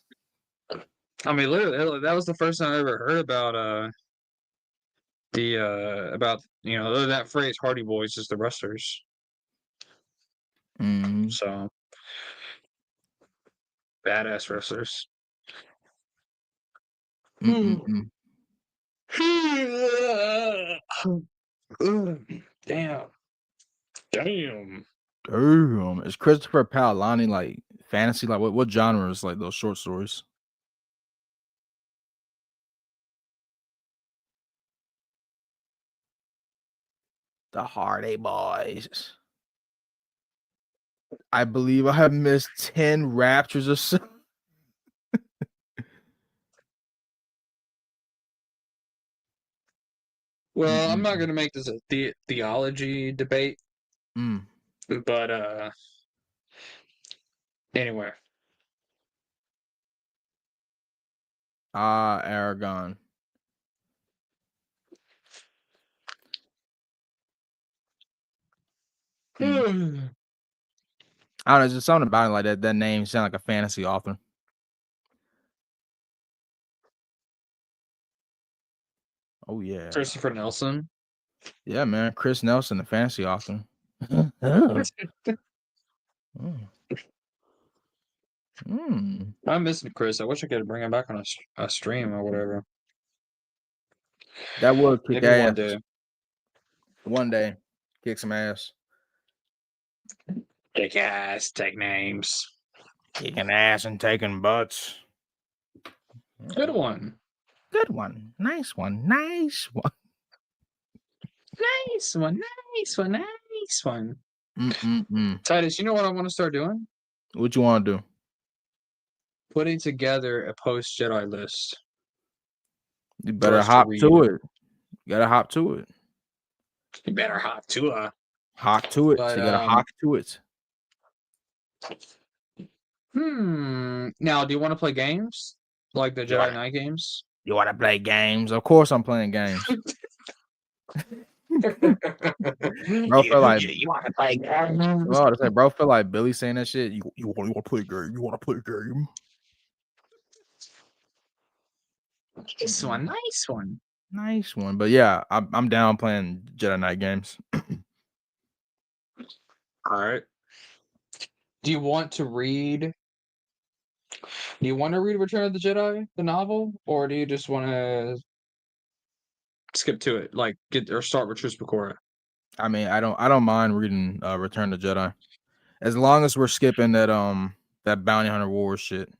I mean, literally, that was the first time I ever heard about that phrase, Hardy Boys, is the wrestlers. Mm-hmm. So badass wrestlers. Mm-mm-mm. Damn. Damn. Is Christopher Paolini like fantasy? Like what genre is like those short stories? The Hardy Boys. I believe I have missed 10 raptures or so. Well, I'm not Mm-mm. gonna make this a theology debate, Mm. but anyway. Aragon. Mm. I don't know, just something about it like that. That name sound like a fantasy author. Oh yeah, Christopher Nelson. yeah, man. Chris Nelson, the fantasy author. Mm. Mm. I'm missing Chris. I wish I could bring him back on a stream or whatever. That would kick Maybe one ass. day. One day, kick some ass. Kick ass, take names. Kicking ass and taking butts. Good one. Good one. Nice one. Nice one. Nice one. Nice one. Nice one. Mm-mm-mm. Titus, you know what I want to start doing? What you want to do? Putting together a post Jedi list. You For better us to hop to read. it. You gotta hop to it. You better hop to a. Hawk to it. But, You gotta hawk to it. Now, do you want to play games? Like the You Jedi wanna- Knight games? You want to play games? Of course, I'm playing games. Bro, feel like You want to play games? oh, it's like bro, feel like Billy saying that shit. You want to play game? You want to play game? Nice one. Nice one. Nice one. But yeah, I'm down playing Jedi Knight games. All right. Do you want to read? Do you want to read Return of the Jedi, the novel, or do you just want to skip to it, like get or start with Truce Bakura? I mean, I don't mind reading Return of the Jedi, as long as we're skipping that Bounty Hunter Wars shit.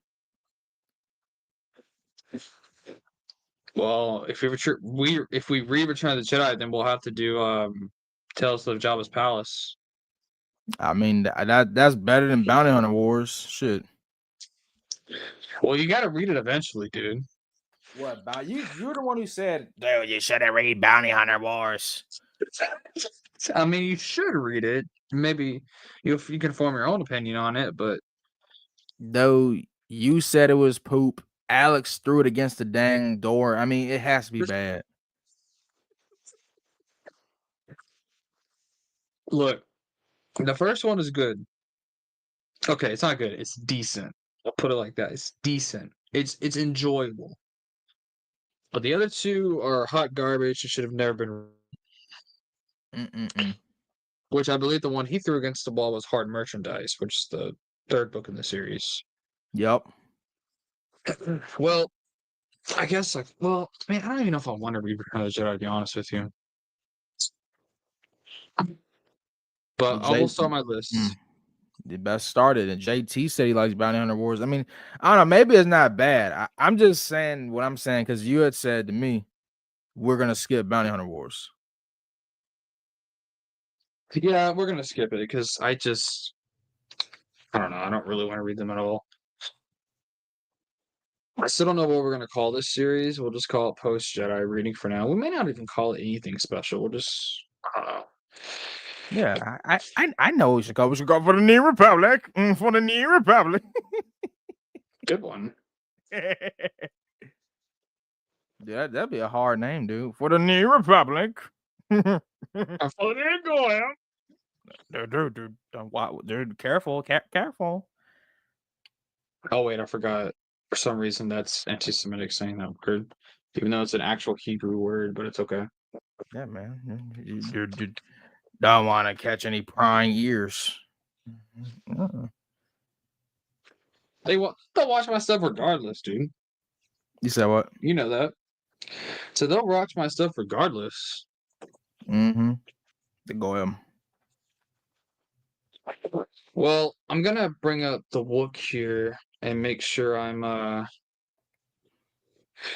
Well, if we read Return of the Jedi, then we'll have to do Tales of Jabba's Palace. I mean, that's better than Bounty Hunter Wars. Shit. Well, you got to read it eventually, dude. What about you? You're the one who said, Dude, you should have read Bounty Hunter Wars. I mean, you should read it. Maybe you can form your own opinion on it, but though you said it was poop. Alex threw it against the dang door. I mean, it has to be bad. look, the first one is good. Okay, it's not good. It's decent. I'll put it like that. It's decent. It's enjoyable. But the other two are hot garbage. It should have never been. Mm-mm-mm. Which I believe the one he threw against the wall was Hard Merchandise, which is the third book in the series. Yep. Well, I guess man, I don't even know if I want to read Return of the Jedi, to be honest with you. But I will start my list. The best started, and JT said he likes Bounty Hunter Wars. I mean, I don't know. Maybe it's not bad. I'm just saying what I'm saying because you had said to me, we're gonna skip Bounty Hunter Wars. Yeah, we're gonna skip it because I don't know. I don't really want to read them at all. I still don't know what we're gonna call this series. We'll just call it Post Jedi Reading for now. We may not even call it anything special. We'll just I don't know. Yeah, I know we should go. We should go for the New Republic. For the New Republic. Good one. Yeah, that'd be a hard name, dude. For the New Republic. Oh, there go. Dude, careful, careful. Oh wait, I forgot. For some reason, that's anti-Semitic saying that word, even though it's an actual Hebrew word. But it's okay. Yeah, man. You don't want to catch any prying ears. They'll watch my stuff regardless, dude. You said what? You know that. So they'll watch my stuff regardless. Mm-hmm. The Goyim. Well, I'm gonna bring up the book here and make sure I'm Now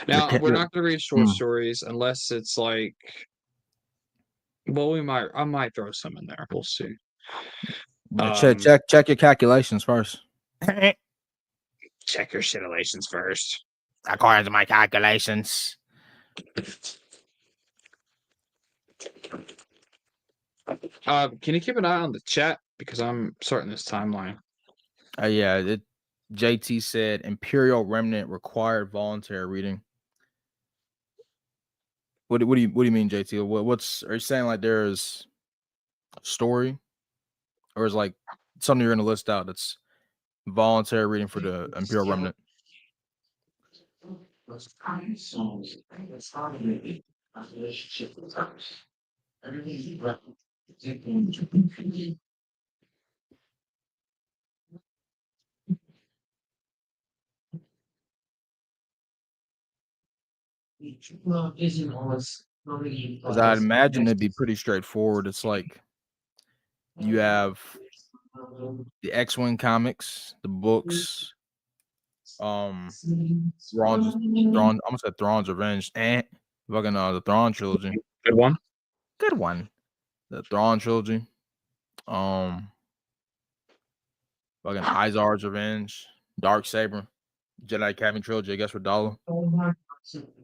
we're not gonna read short stories unless it's like. Well, I might throw some in there. We'll see. But Um, check your calculations first. Check your shitulations first. According to my calculations. Can you keep an eye on the chat because I'm starting this timeline. Yeah, JT said Imperial Remnant required voluntary reading. What do you mean, JT? What's are you saying like there's a story, or is like something you're gonna list out that's voluntary reading for the Imperial Remnant? Those kind of songs, that's how they a relationship with others. Everything you left, it's going to be. Well, isn't always really. Because I'd imagine it'd be pretty straightforward. It's like you have the X-Wing comics, the books, Thrawn's, Thrawn, I almost said Thrawn's Revenge, and fucking the Thrawn trilogy. Good one. Good one. The Thrawn trilogy. Fucking Izar's Revenge, Dark Saber, Jedi Academy trilogy, I guess for Dala.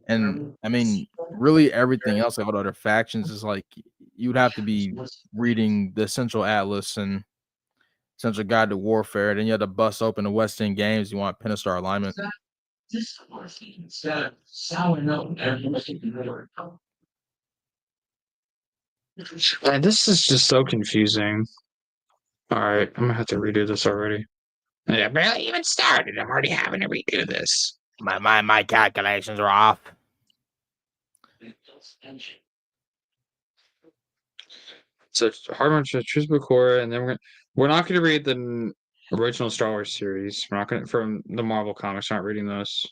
And I mean, really everything else, like all the other factions, is like you'd have to be reading the Essential Atlas and Essential Guide to Warfare. Then you have to bust open the West End Games. You want Pentastar alignment. This was instead of sour note and looking better. Man, this is just so confusing. All right, I'm gonna have to redo this already. I barely even started. I'm already having to redo this. My calculations are off. So Harmon Trisbacora, and then we're not gonna read the original Star Wars series. We're not gonna from the Marvel comics. Not reading those.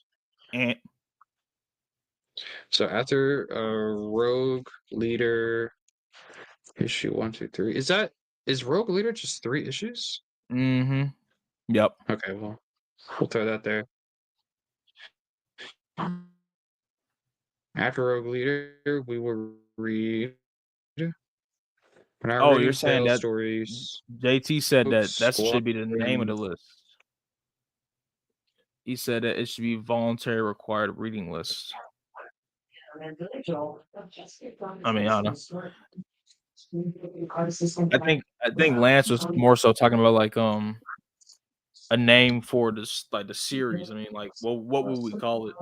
So after Rogue Leader issue 1, 2, 3, is Rogue Leader just 3 issues? Mm-hmm. Yep. Okay, well, we'll throw that there. After Rogue Leader, we will read. Oh, you're saying that stories. JT said that Squadron. should be the name of the list. He said that it should be voluntary required reading list. I mean, I don't know. I think Lance was more so talking about like a name for this, like the series. I mean, like what would we call it?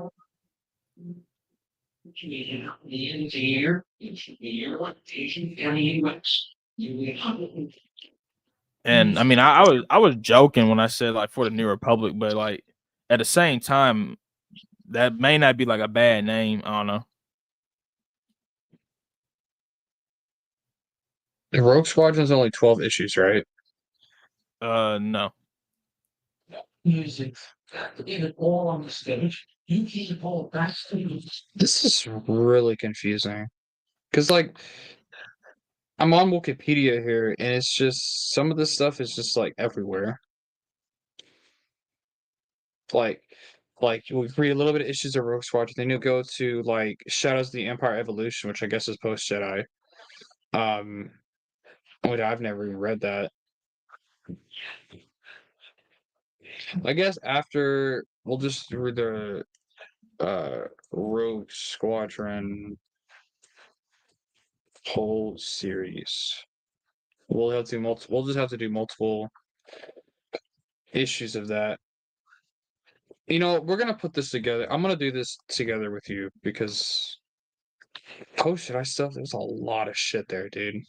And I mean, I was joking when I said like for the New Republic, but like at the same time, that may not be like a bad name. I don't know. The Rogue Squadron's only 12 issues, right? No. Music. Leave it all on the stage. You keep it all backstage. This is really confusing. Because, like, I'm on Wikipedia here, and it's just some of this stuff is just like everywhere. Like we read a little bit of issues of Rogue Squadron, then you go to like Shadows of the Empire Evolution, which I guess is post Jedi. Which I've never even read that. I guess after we'll just read the Rogue Squadron whole series. We'll have to we'll just have to do multiple issues of that. You know, we're gonna put this together. I'm gonna do this together with you because post Jedi stuff, there's a lot of shit there, dude.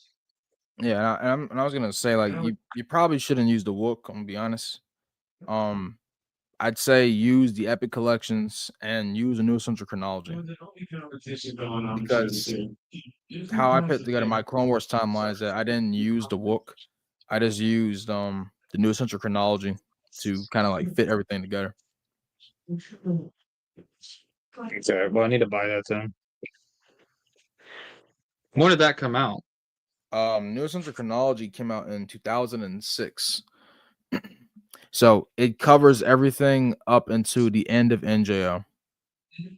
Yeah, and I was gonna say like you probably shouldn't use the Wook. I'm gonna be honest. I'd say use the Epic Collections and use a New Essential Chronology. Because how I put together my Clone Wars timeline is that I didn't use the Wook. I just used the New Essential Chronology to kind of like fit everything together. Okay, well I need to buy that then. When did that come out? New Essential Chronology came out in 2006. So it covers everything up into the end of NJO.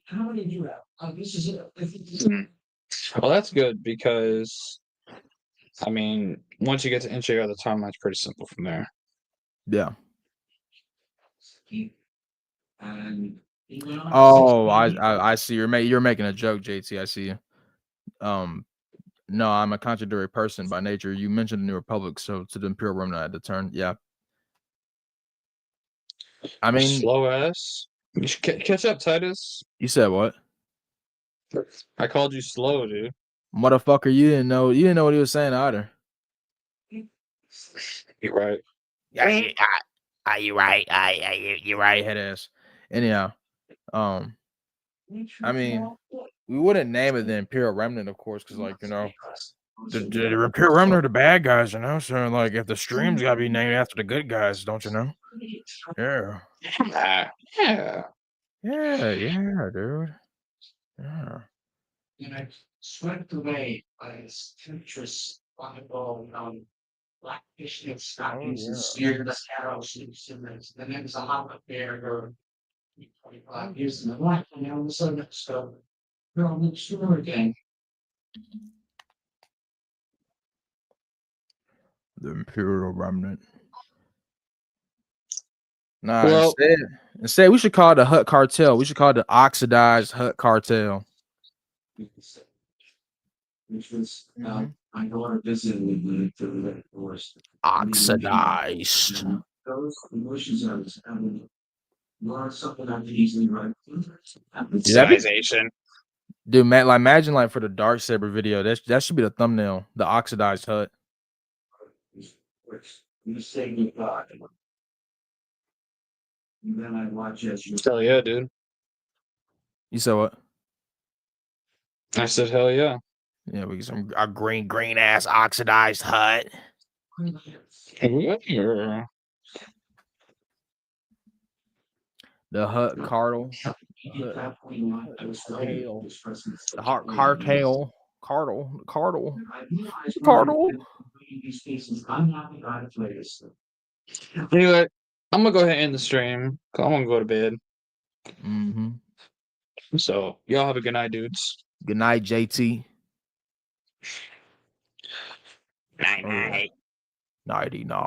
How many do you have? This is it. Well, that's good because I mean, once you get to entry out of the timeline, it's pretty simple from there. Yeah. And he went on to Oh, say- I see. You're making a joke, JT. I see you. No, I'm a contradictory person by nature. You mentioned the New Republic, so to the Imperial Remnant I had to turn. Yeah. I mean, Slow ass. You should catch up, Titus. you said what? I called you slow, dude. Motherfucker, you didn't know what he was saying either. You're right. Yeah, you right. You right. Head ass. Anyhow, I mean, we wouldn't name it the Imperial Remnant, of course, because like, the Imperial Remnant are the bad guys, So like, if the stream's gotta be named after the good guys, don't you know? Yeah. Yeah. Yeah, dude. Yeah. Swept away by his temptress, wonderful, black fishnet stockings and spearless arrows and simmons. Then there was a hop bear or 25 years in the life, and all of a sudden it's you're on the shore again. The Imperial Remnant. Nah, Well- instead we should call it the Hut Cartel. We should call it the Oxidized Hut Cartel. Which was my daughter visited me to the forest. Oxidized. Those emotions are not something I could easily write. That'd be- Civilization. Dude, man, like imagine like for the Darksaber video, that should be the thumbnail. The Oxidized Hut. You say goodbye. And then I watch as you. Hell yeah, dude. You said what? I said hell yeah. Yeah, we get some A green ass oxidized hut. Yeah. the Hut Cartel. The Cartel. I'm not the guy to play this. Anyway, I'm gonna go ahead and end the stream. 'Cause I'm gonna go to bed. Mm-hmm. So y'all have a good night, dudes. Good night, JT. Night night. Nighty night.